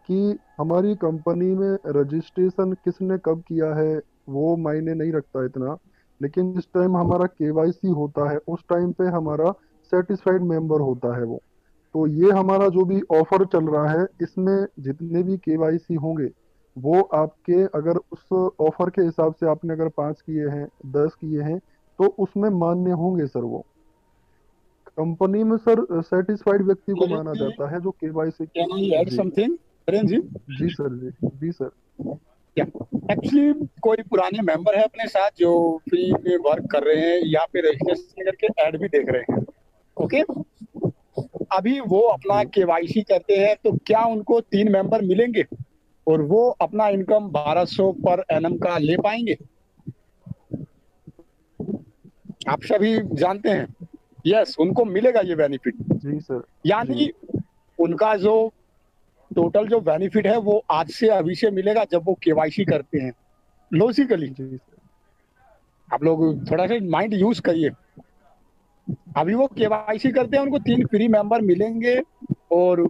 कि हमारी कंपनी में रजिस्ट्रेशन किसने कब किया है वो मायने नहीं रखता इतना, लेकिन जिस टाइम हमारा केवाईसी होता है उस टाइम पे हमारा सेटिस्फाइड मेंबर होता है वो। तो ये हमारा जो भी ऑफर चल रहा है इसमें जितने भी केवाईसी होंगे वो आपके, अगर उस ऑफर के हिसाब से आपने अगर 5 किए हैं 10 किए हैं तो उसमें मान्य होंगे सर। वो कंपनी में सर सेटिस्फाइड व्यक्ति को माना जाता है जो केवाईसी। कैन आई ऐड जी समथिंग नरेंद्र जी? जी सर। जी जी सर। क्या एक्चुअली कोई पुराने मेंबर है अपने साथ जो फ्री में वर्क कर रहे हैं या फिर रजिस्ट्रेशन करके ऐड भी देख रहे हैं, ओके? अभी वो अपना जी केवाईसी करते हैं तो क्या उनको 3 मेंबर मिलेंगे और वो अपना इनकम 1200 पर एनम का ले पाएंगे? आप सभी जानते हैं, यस उनको मिलेगा ये बेनिफिट। जी सर। जी यानी उनका जो टोटल जो बेनिफिट है वो आज से अभी से मिलेगा जब वो केवाईसी करते हैं। लॉजिकली जी सर। आप लोग थोड़ा सा माइंड यूज करिए। अभी वो केवाईसी करते हैं, उनको 3 फ्री मेंबर मिलेंगे और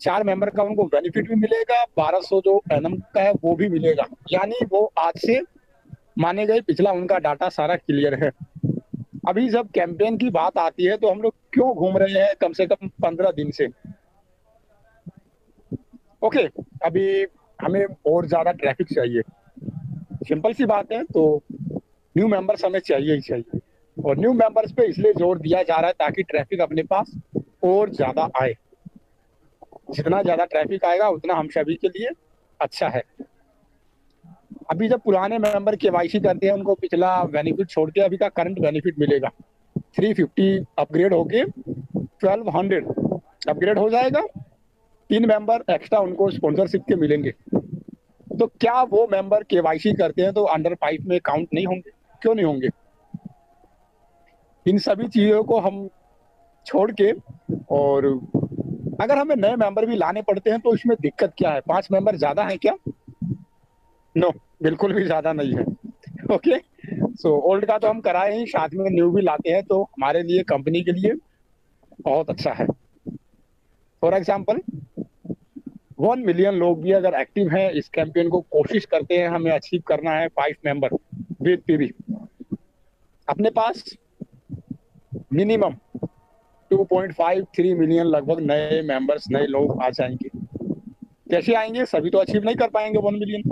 4 मेंबर का उनको बेनिफिट भी मिलेगा, 1200 जो एनम का है वो भी मिलेगा। यानी वो आज से माने गए, पिछला उनका डाटा सारा क्लियर है। अभी जब कैंपेन की बात आती है तो हम लोग क्यों घूम रहे हैं कम से कम 15 दिन से? ओके, अभी हमें और ज्यादा ट्रैफिक चाहिए, सिंपल सी बात है। तो न्यू मेंबर्स हमें चाहिए ही चाहिए, और न्यू मेंबर्स पे इसलिए जोर दिया जा रहा है ताकि ट्रैफिक अपने पास और ज्यादा आए। जितना ज्यादा ट्रैफिक आएगा उतना हम सभी के लिए अच्छा है। अभी जब पुराने मेंबर केवाईसी करते हैं उनको पिछला बेनिफिट छोड़ के अभी का करंट बेनिफिट मिलेगा। 350 अपग्रेड होके 1200 अपग्रेड हो जाएगा, 3 मेंबर एक्स्ट्रा उनको स्पॉन्सरशिप के मिलेंगे। तो क्या वो मेंबर केवाईसी करते हैं तो अंडर 5 में काउंट नहीं होंगे? क्यों नहीं होंगे? इन सभी चीजों को हम छोड़ के, और अगर हमें नए मेंबर भी लाने पड़ते हैं तो इसमें दिक्कत क्या है? 5 मेंबर ज्यादा है क्या? नो, बिल्कुल भी ज्यादा नहीं है। ओके, सो ओल्ड का तो हम कराए ही, साथ में न्यू भी लाते हैं तो हमारे लिए, कंपनी के लिए बहुत अच्छा है। फॉर एग्जाम्पल 1 मिलियन लोग भी अगर एक्टिव हैं इस कैंपेन को कोशिश करते हैं, हमें अचीव करना है 5 मेंबर विद पीवी, अपने पास मिनिमम 2.53 मिलियन लगभग नए मेंबर्स, नए लोग आ जाएंगे। कैसे आएंगे? सभी तो अचीव नहीं कर पाएंगे 1 मिलियन।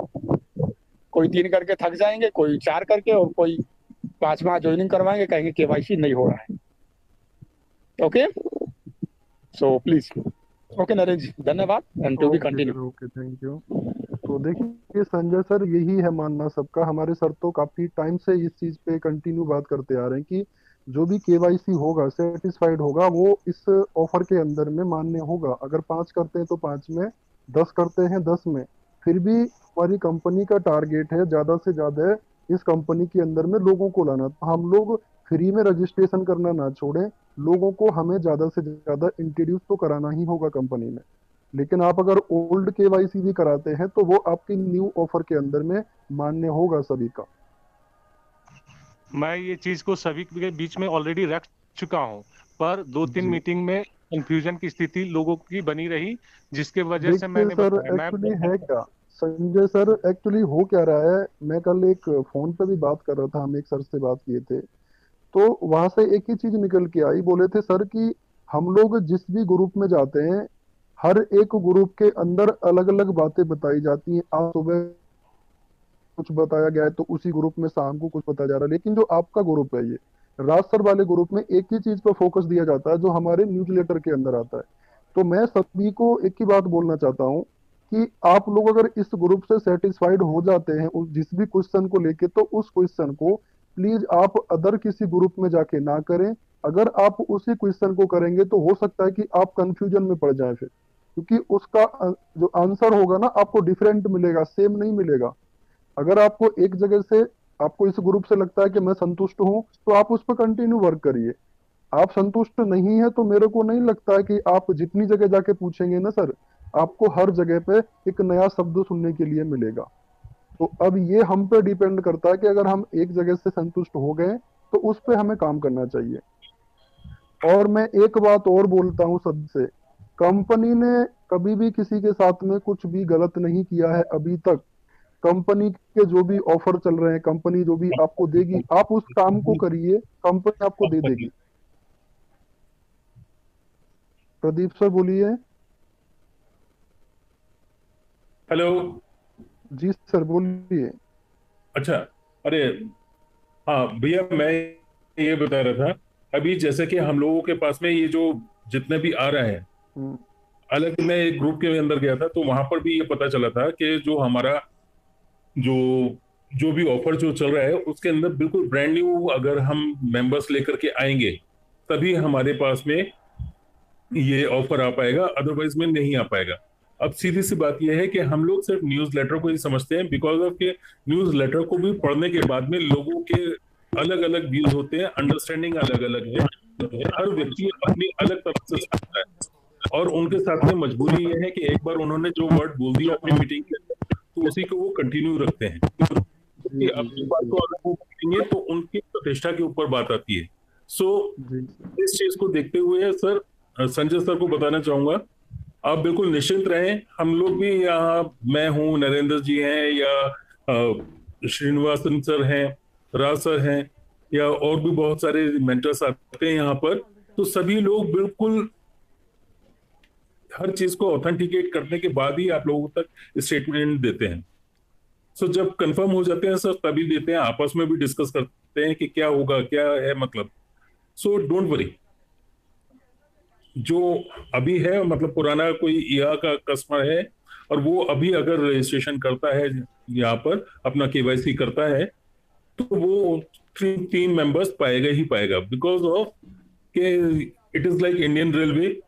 कोई 3 करके थक जाएंगे, कोई 4 करके, और कोई 5वां ज्वाइनिंग करवाएंगे, कहेंगे केवाईसी नहीं हो रहा है। Okay, so please. Okay Narendra ji, धन्यवाद, and to be continue. Okay, thank you. तो देखिए संजय सर, यही है मानना सबका। हमारे सर तो काफी टाइम से इस चीज पे कंटिन्यू बात करते आ रहे हैं कि जो भी केवाईसी होगा, सेटिस्फाइड होगा, वो इस ऑफर के अंदर में मान्य होगा। अगर 5 करते हैं तो 5 में, 10 करते हैं 10 में। फिर भी हमारी कंपनी का टारगेट है ज्यादा से ज्यादा इस कंपनी के अंदर में लोगों को लाना। तो हम लोग फ्री में रजिस्ट्रेशन करना ना छोड़ें, लोगों को हमें ज्यादा से ज्यादा इंट्रोड्यूस तो कराना ही होगा कंपनी में। लेकिन आप अगर ओल्ड केवाईसी भी कराते हैं तो वो आपकी न्यू ऑफर के अंदर में मान्य होगा सभी का। मैं ये चीज को सभी के बीच में ऑलरेडी रख चुका हूँ, पर 2-3 जी मीटिंग में कंफ्यूजन की स्थिति लोगों की बनी रही, जिसके वजह से देखिए मैंने सर, बताया। एक्चुअली है क्या संजय सर, एक्चुअली हो क्या रहा है, मैं कल एक फोन पे भी बात कर रहा था, हम एक सर से बात किए थे, तो वहां से एक ही चीज निकल के आई। बोले थे सर कि हम लोग जिस भी ग्रुप में जाते हैं, हर एक ग्रुप के अंदर अलग अलग बातें बताई जाती हैं। आज सुबह कुछ बताया गया है तो उसी ग्रुप में शाम को कुछ बताया जा रहा है, लेकिन जो आपका ग्रुप है, ये राज सर वाले ग्रुप में एक ही चीज पर फोकस दिया जाता है जो हमारे न्यूज़लेटर के अंदर आता है। तो मैं सभी को एक ही बात बोलना चाहता हूँ कि आप लोग अगर इस ग्रुप से सेटिस्फाइड हो जाते हैं जिस भी क्वेश्चन को लेके, तो उस क्वेश्चन को प्लीज आप अदर किसी ग्रुप में जाके ना करें। अगर आप उसी क्वेश्चन को करेंगे तो हो सकता है कि आप कंफ्यूजन में पड़ जाएं फिर, क्योंकि उसका जो आंसर होगा ना आपको डिफरेंट मिलेगा, सेम नहीं मिलेगा। अगर आपको एक जगह से, आपको इस ग्रुप से लगता है कि मैं संतुष्ट हूं, तो आप उस पर कंटिन्यू वर्क करिए। आप संतुष्ट नहीं है तो मेरे को नहीं लगता है कि आप जितनी जगह जाके पूछेंगे ना सर, आपको हर जगह पे एक नया शब्द सुनने के लिए मिलेगा। तो अब ये हम पे डिपेंड करता है कि अगर हम एक जगह से संतुष्ट हो गए तो उस पे हमें काम करना चाहिए। और मैं एक बात और बोलता हूँ सबसे, कंपनी ने कभी भी किसी के साथ में कुछ भी गलत नहीं किया है अभी तक। कंपनी के जो भी ऑफर चल रहे हैं, कंपनी जो भी आपको देगी, आप उस काम को करिए, कंपनी आपको दे देगी। प्रदीप सर बोलिए। हेलो। जी सर बोलिए। अच्छा। अरे हाँ भैया, मैं ये बता रहा था अभी, जैसे कि हम लोगों के पास में ये जो जितने भी आ रहे हैं, हम्म, अलग मैं एक ग्रुप के अंदर गया था तो वहां पर भी ये पता चला था कि जो हमारा जो जो भी ऑफर जो चल रहा है उसके अंदर बिल्कुल ब्रांड न्यू अगर हम मेंबर्स लेकर के आएंगे तभी हमारे पास में ये ऑफर आ पाएगा, अदरवाइज में नहीं आ पाएगा। अब सीधी सी बात यह है कि हम लोग सिर्फ न्यूज लेटर को ही समझते हैं, बिकॉज ऑफ के न्यूज लेटर को भी पढ़ने के बाद में लोगों के अलग अलग व्यूज होते हैं, अंडरस्टैंडिंग अलग अलग है, हर व्यक्ति अपनी अलग तरफ से समझता है। और उनके साथ में मजबूरी यह है कि एक बार उन्होंने जो वर्ड बोल दिया अपनी मीटिंग के अंदर तो उसी को वो कंटिन्यू रखते हैं, जी क्योंकि जी अपनी जी बात जी को अगर वो करेंगे तो उनकी प्रतिष्ठा के ऊपर बात आती है। सो जी इस चीज को देखते हुए सर, संजय सर को बताना चाहूंगा, आप बिल्कुल निश्चिंत रहें। हम लोग भी यहाँ, मैं हूँ, नरेंद्र जी हैं, या श्रीनिवासन सर हैं, राज सर हैं, या और भी बहुत सारे मेंटर्स आते हैं यहाँ पर, तो सभी लोग बिल्कुल हर चीज को ऑथेंटिकेट करने के बाद ही आप लोगों तक स्टेटमेंट देते हैं। सो जब कंफर्म हो जाते हैं सर तभी देते हैं, आपस में भी डिस्कस करते हैं कि क्या होगा, क्या है मतलब। सो डोंट वरी। जो अभी है मतलब पुराना कोई ईआ का कस्टमर है और वो अभी अगर रजिस्ट्रेशन करता है यहाँ पर, अपना केवाईसी करता है, तो वो तीन मेंबर्स पाएगा ही पाएगा, बिकॉज ऑफ के it is like Indian railway.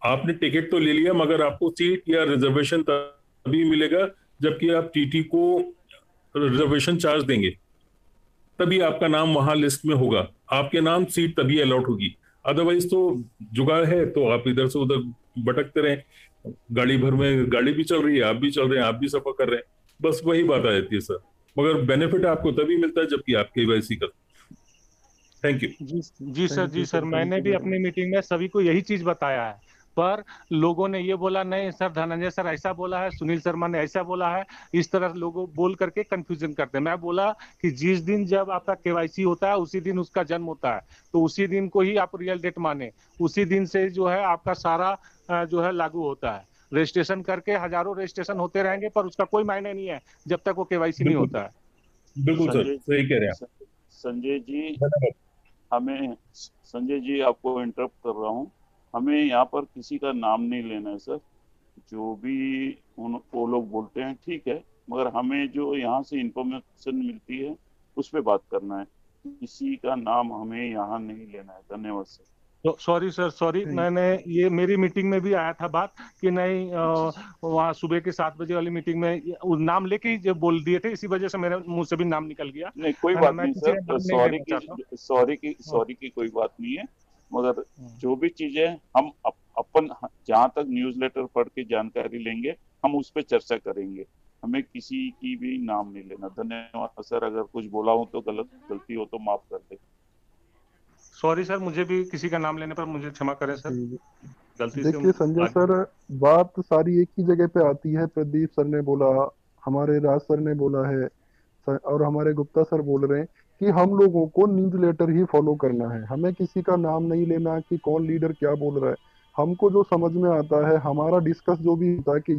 आपने टिकट तो ले लिया मगर आपको सीट या रिजर्वेशन तभी मिलेगा जबकि आप टीटी को रिजर्वेशन चार्ज देंगे, तभी आपका नाम वहां लिस्ट में होगा, आपके नाम सीट तभी अलॉट होगी। अदरवाइज तो जुगाड़ है तो आप इधर से उधर भटकते रहे, गाड़ी भर में गाड़ी भी चल रही है, आप भी चल रहे हैं, आप भी सफर कर रहे हैं, बस वही बात आ जाती है सर। मगर बेनिफिट आपको तभी मिलता है जबकि आप केवाईसी करते हैं। Thank you. जी जी sir, thank ji you sir, sir, thank मैंने यू भी वेरी अपनी मच। मीटिंग में सभी को यही चीज बताया है। पर लोगों ने ये बोला नहीं सर, धनंजय सर ऐसा बोला है, सुनील शर्मा ने ऐसा बोला है, इस तरह लोगों बोल करके कंफ्यूजन करते हैं। मैं बोला कि जिस दिन जब आपका केवाईसी होता है उसी दिन उसका जन्म होता है, तो उसी दिन को ही आप रियल डेट माने, उसी दिन से जो है आपका सारा जो है लागू होता है। रजिस्ट्रेशन करके हजारों रजिस्ट्रेशन होते रहेंगे पर उसका कोई मायने नहीं है जब तक वो केवाईसी नहीं बिल्कुल होता है। बिल्कुल सर, संजय सही कह रहे हैं आप। संजय जी, धन्यवाद। हमें, संजय जी आपको इंटरप्ट कर रहा हूँ, हमें यहाँ पर किसी का नाम नहीं लेना है सर। जो भी वो लोग बोलते हैं ठीक है, मगर हमें जो यहाँ से इंफॉर्मेशन मिलती है उस पर बात करना है, किसी का नाम हमें यहाँ नहीं लेना है। धन्यवाद सर। तो सॉरी सर, सॉरी, थैंक मैंने ये मेरी मीटिंग में भी आया था बात कि नहीं वहाँ सुबह के 7 बजे वाली मीटिंग में वो नाम लेके ही जो बोल दिए थे, इसी वजह से मेरे मुंह से भी नाम निकल गया, नहीं कोई है ना। बात मैं नहीं किसी का सर, नाम नहीं लेना चाहता। सॉरी की कोई बात नहीं है, मगर जो भी चीजें हम अपन जहाँ तक न्यूज़लेटर पढ़ के जानकारी लेंगे हम उस पर चर्चा करेंगे, हमें किसी की भी नाम नहीं लेना। धन्यवाद सर, अगर कुछ बोला हूँ तो गलती हो तो माफ कर दे। सॉरी सर, मुझे भी किसी का नाम लेने पर मुझे क्षमा करें सर, जी। गलती से देखिए संजय आज। सर, बात सारी एक ही जगह पे आती है। प्रदीप सर ने बोला, हमारे राज सर ने बोला है, और हमारे गुप्ता सर बोल रहे हैं कि हम लोगों को न्यूज़लेटर ही फॉलो करना है। हमें किसी का नाम नहीं लेना कि कौन लीडर क्या बोल रहा है। हमको जो समझ में आता है, हमारा डिस्कस जो भी होता है कि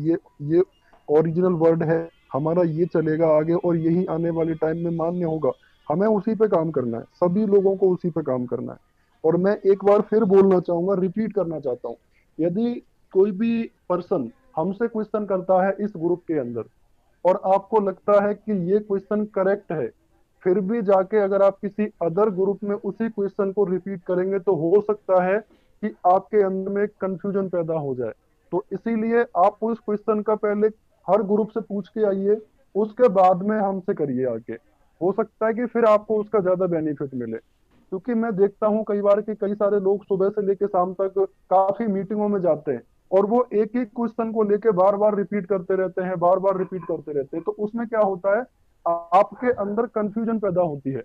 ये ओरिजिनल वर्ड है, हमारा ये चलेगा आगे और यही आने वाले टाइम में मान्य होगा, हमें उसी पे काम करना है। सभी लोगों को उसी पे काम करना है। और मैं एक बार फिर बोलना चाहूंगा, रिपीट करना चाहता हूँ, यदि कोई भी पर्सन हमसे क्वेश्चन करता है इस ग्रुप के अंदर और आपको लगता है कि ये क्वेश्चन करेक्ट है, फिर भी जाके अगर आप किसी अदर ग्रुप में उसी क्वेश्चन को रिपीट करेंगे तो हो सकता है कि आपके अंदर में कंफ्यूजन पैदा हो जाए। तो इसीलिए आप उस क्वेश्चन का पहले हर ग्रुप से पूछ के आइए, उसके बाद में हमसे करिए आके। हो सकता है कि फिर आपको उसका ज्यादा बेनिफिट मिले। क्योंकि मैं देखता हूँ कई बार कि कई सारे लोग सुबह से लेकर शाम तक काफी मीटिंगों में जाते हैं और वो एक ही क्वेश्चन को लेके बार बार रिपीट करते रहते हैं, बार बार रिपीट करते रहते हैं। तो उसमें क्या होता है, आपके अंदर कंफ्यूजन पैदा होती है।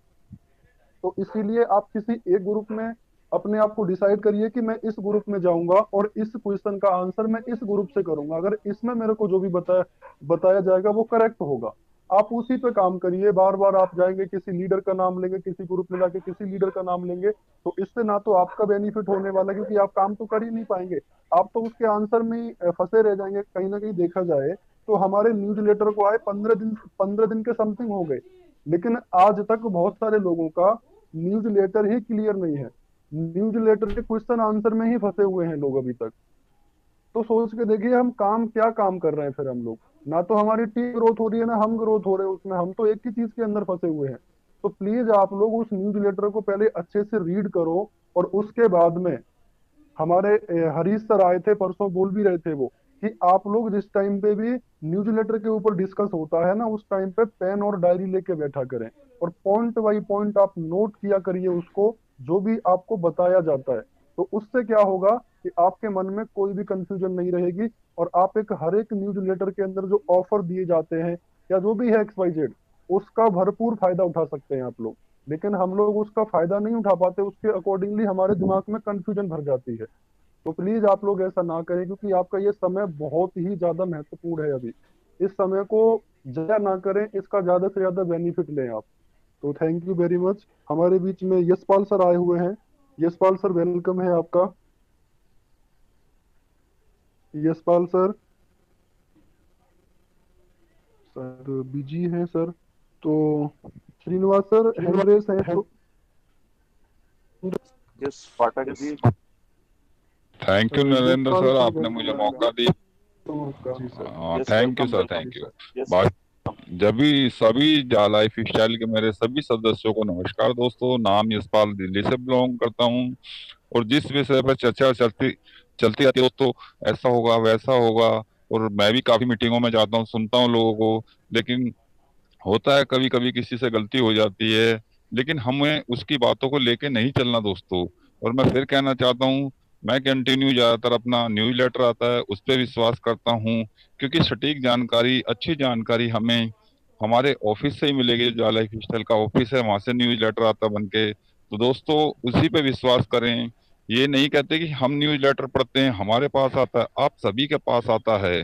तो इसीलिए आप किसी एक ग्रुप में अपने आप को डिसाइड करिए कि मैं इस ग्रुप में जाऊंगा और इस क्वेश्चन का आंसर मैं इस ग्रुप से करूंगा। अगर इसमें मेरे को जो भी बताया जाएगा वो करेक्ट होगा, आप उसी पे काम करिए। बार बार आप जाएंगे किसी लीडर का नाम लेंगे, किसी ग्रुप में जाके किसी लीडर का नाम लेंगे, तो इससे ना तो आपका बेनिफिट होने वाला है, क्योंकि आप काम तो कर ही नहीं पाएंगे। आप तो उसके आंसर में ही फंसे रह जाएंगे। कहीं ना कहीं देखा जाए तो हमारे न्यूज लेटर को आए 15 दिन के समथिंग हो गए, लेकिन आज तक बहुत सारे लोगों का न्यूज लेटर ही क्लियर नहीं है। न्यूज लेटर के क्वेश्चन आंसर में ही फंसे हुए हैं लोग अभी तक। तो सोच के देखिए हम क्या काम कर रहे हैं फिर हम लोग। ना तो हमारी टीम ग्रोथ हो रही है, ना हम ग्रोथ हो रहे हैं उसमें, हम तो एक ही चीज के अंदर फंसे हुए हैं। तो प्लीज आप लोग उस न्यूज लेटर को पहले अच्छे से रीड करो और उसके बाद में हमारे हरीश सर आए थे परसों, बोल भी रहे थे वो कि आप लोग जिस टाइम पे भी न्यूज़लेटर के ऊपर डिस्कस होता है ना, उस टाइम पे पेन और डायरी लेके बैठा करें और पॉइंट बाई पॉइंट आप नोट किया करिए उसको, जो भी आपको बताया जाता है। तो उससे क्या होगा कि आपके मन में कोई भी कंफ्यूजन नहीं रहेगी और आप हर एक न्यूज़लेटर के अंदर जो ऑफर दिए जाते हैं या जो भी है XYZ, उसका भरपूर फायदा उठा सकते हैं आप लोग। लेकिन हम लोग उसका फायदा नहीं उठा पाते, उसके अकॉर्डिंगली हमारे दिमाग में कंफ्यूजन भर जाती है। तो प्लीज आप लोग ऐसा ना करें, क्योंकि आपका ये समय बहुत ही ज्यादा महत्वपूर्ण है अभी। इस समय को जया ना करें, इसका ज्यादा से ज्यादा बेनिफिट लें आप। तो थैंक यू वेरी मच। हमारे बीच में यशपाल सर आए हुए हैं। यशपाल सर, वेलकम है आपका। यशपाल सर, सर बिजी हैं सर। तो श्रीनिवास सर हैंड्रेस हैं तो yes Pathak ji. Thank you Narendra Yashpal sir, sir आपने मुझे वेलकम मौका दिया। आपका। जी sir. Yes thank you welcome sir, welcome thank you. Yes बाकी जब भी सभी लाइफ स्टाइल के मेरे सभी सदस्यों को नमस्कार दोस्तों। नाम यशपाल, दिल्ली से बिलोंग करता हूँ। और जिस विषय पर चर्चा चलती चलती रहती है दोस्तों, ऐसा होगा वैसा होगा, और मैं भी काफी मीटिंगों में जाता हूँ, सुनता हूँ लोगों को, लेकिन होता है कभी कभी किसी से गलती हो जाती है, लेकिन हमें उसकी बातों को लेके नहीं चलना दोस्तों। और मैं फिर कहना चाहता हूँ, मैं कंटिन्यू ज्यादातर अपना न्यूज लेटर आता है उस पर विश्वास करता हूँ, क्योंकि सटीक जानकारी, अच्छी जानकारी हमें हमारे ऑफिस से ही मिलेगी। जो लाइफ स्टाइल का ऑफिस है वहां से न्यूज लेटर आता बन के, तो दोस्तों उसी पे विश्वास करें। ये नहीं कहते कि हम न्यूज लेटर पढ़ते हैं हमारे पास आता है, आप सभी के पास आता है।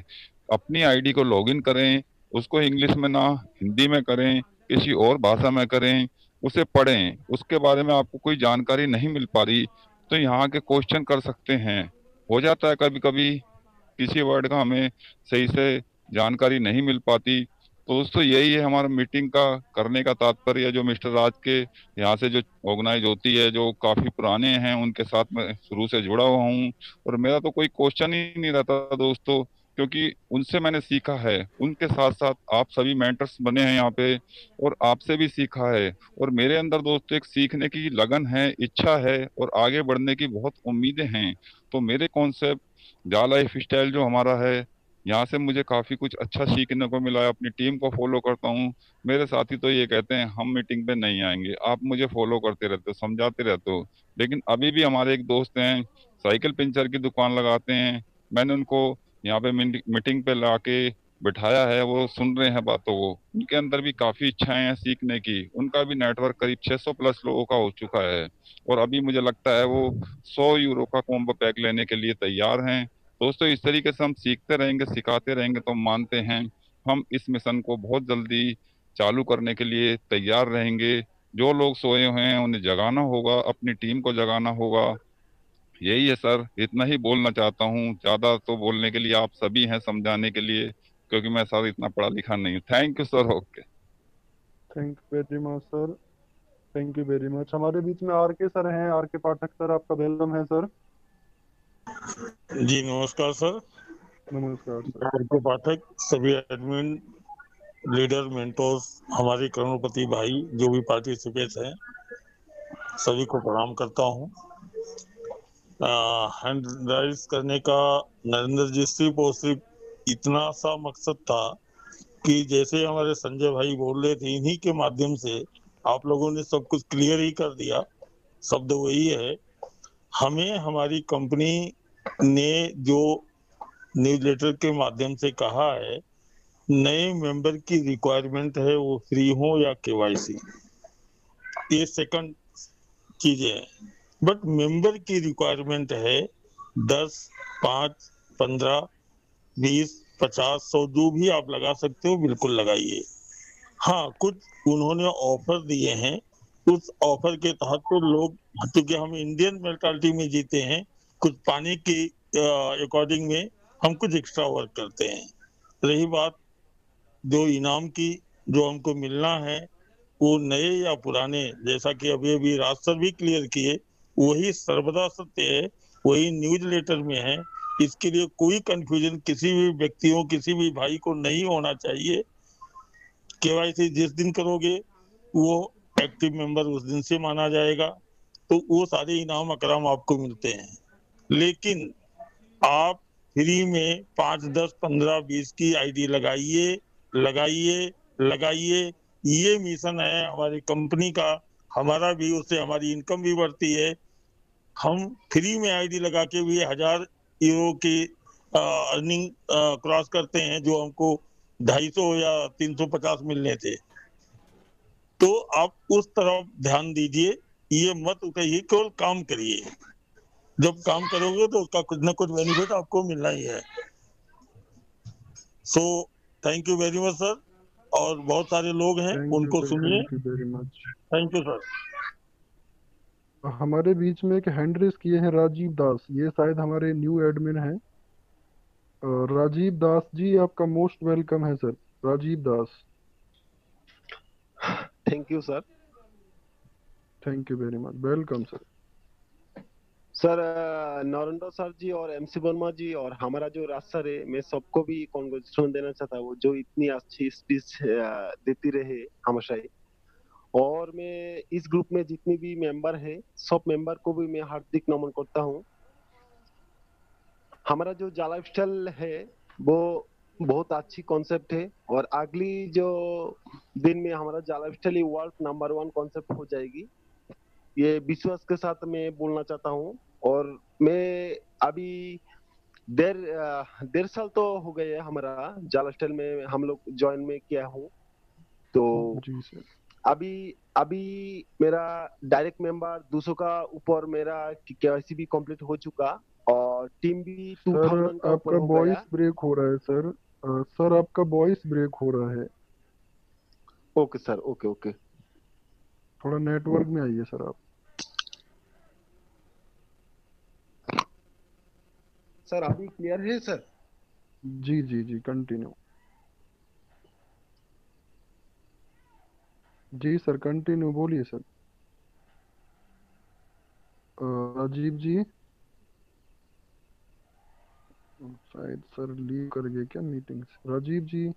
अपनी आईडी को लॉगिन करें, उसको इंग्लिश में ना हिंदी में करें, किसी और भाषा में करें, उसे पढ़ें। उसके बारे में आपको कोई जानकारी नहीं मिल पा रही तो यहाँ के क्वेश्चन कर सकते हैं। हो जाता है कभी कभी किसी वर्ड का हमें सही से जानकारी नहीं मिल पाती। तो दोस्तों यही है हमारा मीटिंग का करने का तात्पर्य, जो मिस्टर राज के यहाँ से जो ऑर्गेनाइज होती है, जो काफी पुराने हैं, उनके साथ मैं शुरू से जुड़ा हुआ हूँ। और मेरा तो कोई क्वेश्चन ही नहीं रहता दोस्तों, क्योंकि उनसे मैंने सीखा है। उनके साथ साथ आप सभी मेंटर्स बने हैं यहाँ पे, और आपसे भी सीखा है। और मेरे अंदर दोस्तों एक सीखने की लगन है, इच्छा है, और आगे बढ़ने की बहुत उम्मीदें हैं। तो मेरे कॉन्सेप्ट जा लाइफ स्टाइल जो हमारा है, यहाँ से मुझे काफी कुछ अच्छा सीखने को मिला है। अपनी टीम को फॉलो करता हूँ। मेरे साथी तो ये कहते हैं हम मीटिंग पे नहीं आएंगे, आप मुझे फॉलो करते रहते हो, समझाते रहते हो। लेकिन अभी भी हमारे एक दोस्त हैं, साइकिल पंचर की दुकान लगाते हैं। मैंने उनको यहाँ पे मीटिंग पे लाके बिठाया है, वो सुन रहे हैं बातों को। उनके अंदर भी काफी इच्छाएं हैं सीखने की। उनका भी नेटवर्क करीब 600 प्लस लोगों का हो चुका है, और अभी मुझे लगता है वो 100 यूरो का कॉम्बो पैक लेने के लिए तैयार हैं। दोस्तों इस तरीके से हम सीखते रहेंगे, सिखाते रहेंगे, तो मानते हैं हम इस मिशन को बहुत जल्दी चालू करने के लिए तैयार रहेंगे। जो लोग सोए हुए हैं उन्हें जगाना होगा, अपनी टीम को जगाना होगा। यही है सर, इतना ही बोलना चाहता हूँ। ज्यादा तो बोलने के लिए आप सभी हैं समझाने के लिए, क्योंकि मैं सर इतना पढ़ा लिखा नहीं हूँ। Thank you sir. Okay. Thank you very much sir. Thank you very much. हमारे बीच में आर के सर हैं, आर के पाठक सर, आपका वेलकम है सर। जी नमस्कार सर। नमस्कार सर। आपके पाठक, सभी एडमिन, लीडर, मेंटोर्स, हमारे करोड़पति भाई जो भी पार्टिसिपेट हैं, सभी को प्रणाम करता हूँ। हैंड राइज करने का नरेंद्र जी सिर्फ और सिर्फ इतना सा मकसद था कि जैसे हमारे संजय भाई बोल रहे थे, इन्हीं के माध्यम से आप लोगों ने सब कुछ क्लियर ही कर दिया। शब्द वही है, हमें हमारी कंपनी ने जो न्यूज़लेटर के माध्यम से कहा है, नए मेंबर की रिक्वायरमेंट है वो फ्री हो या केवाईसी, ये सेकंड चीजें हैं। बट मेंबर की रिक्वायरमेंट है 10, 5, 15, 20, 50, 100 जो भी आप लगा सकते हो बिल्कुल लगाइए। हाँ, कुछ उन्होंने ऑफर दिए हैं, उस ऑफर के तहत तो लोग, क्योंकि हम इंडियन मेंटालिटी में जीते हैं, कुछ पाने की अकॉर्डिंग में हम कुछ एक्स्ट्रा वर्क करते हैं। रही बात जो इनाम की, जो हमको मिलना है, वो नए या पुराने, जैसा कि अभी अभी राज सर भी क्लियर किए, वही सर्वदा सत्य है, वही न्यूज लेटर में है। इसके लिए कोई कंफ्यूजन किसी भी व्यक्तियों, किसी भी भाई को नहीं होना चाहिए। केवाईसी जिस दिन करोगे वो एक्टिव मेंबर उस दिन से माना जाएगा, तो वो सारे इनाम अकराम आपको मिलते हैं। लेकिन आप फ्री में 5, 10, 15, 20 की आईडी लगाइए, लगाइए, लगाइए। ये मिशन है हमारी कंपनी का, हमारा भी, उससे हमारी इनकम भी बढ़ती है। हम फ्री में आईडी लगा के भी 1000 यूरो की अर्निंग क्रॉस करते हैं, जो हमको 250 या 350 मिलने थे। तो आप उस तरफ ध्यान दीजिए, ये मत उठाइए, केवल काम करिए। जब काम करोगे तो उसका कुछ ना कुछ बेनिफिट आपको मिलना ही है। So thank you very much sir. और बहुत सारे लोग हैं, उनको सुनिए। Thank you very much. Thank you sir. हमारे बीच में एक हैंड रेस किए हैं राजीव दास, ये शायद हमारे न्यू एडमिन हैं। राजीव दास जी, आपका मोस्ट वेलकम है sir. Rajiv Das. Thank you sir. Thank you very much, welcome sir. Sir Narendra sir ji और एमसी वर्मा जी और हमारा जो राज सर है, मैं सबको भी कॉन्ग्रेचुलेशन देना चाहता हूँ, जो इतनी अच्छी स्पीच देती रहे हमेशा ही। और मैं इस ग्रुप में जितनी भी मेंबर है, सब मेंबर को भी मैं हार्दिक नमन करता हूँ। हमारा जो जा लाइफस्टाइल है वो बहुत अच्छी कॉन्सेप्ट है, और अगली जो दिन में हमारा जा लाइफस्टाइल ही वर्ल्ड नंबर 1 कॉन्सेप्ट हो जाएगी, ये विश्वास के साथ मैं बोलना चाहता हूँ। और मैं अभी डेढ़ साल तो हो गए है हमारा जा लाइफस्टाइल में, हम लोग ज्वाइन में किया हूँ। तो जी सर। अभी अभी मेरा डायरेक्ट मेंबर 200 का ऊपर मेरा केवाईसी भी कंप्लीट हो चुका, और टीम भी 2000 का ऊपर आपका हो वॉइस गया। ब्रेक हो रहा है सर। सर आपका वॉइस ब्रेक हो रहा है। Okay sir, okay okay. थोड़ा नेटवर्क में आइए सर आप। सर अभी क्लियर है सर? जी जी जी, कंटिन्यू। जी सर, कंटिन्यू बोलिए सर। राजीव जी, शायद सर लीव कर गए क्या मीटिंग से। राजीव जी,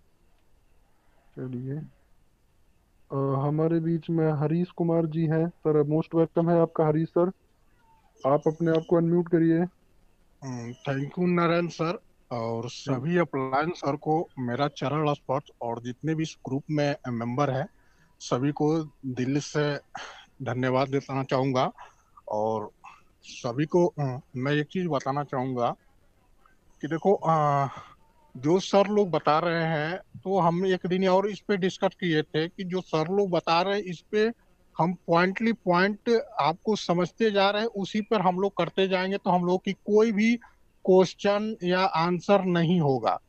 चलिए। हमारे बीच में हरीश कुमार जी हैं सर, मोस्ट वेलकम है आपका हरीश सर। आप अपने आप को अनम्यूट करिए। थैंक यू नारायण सर, और सभी अपलायन सर को मेरा चरण स्पर्श, और जितने भी इस ग्रुप में मेंबर हैं सभी को दिल से धन्यवाद देना चाहूँगा। और सभी को मैं एक चीज़ बताना चाहूँगा कि देखो, जो सर लोग बता रहे हैं, तो हम एक दिन और इस पे डिस्कस किए थे कि जो सर लोग बता रहे हैं इस पे हम पॉइंटली पॉइंट आपको समझते जा रहे हैं, उसी पर हम लोग करते जाएंगे, तो हम लोग की कोई भी क्वेश्चन या आंसर नहीं होगा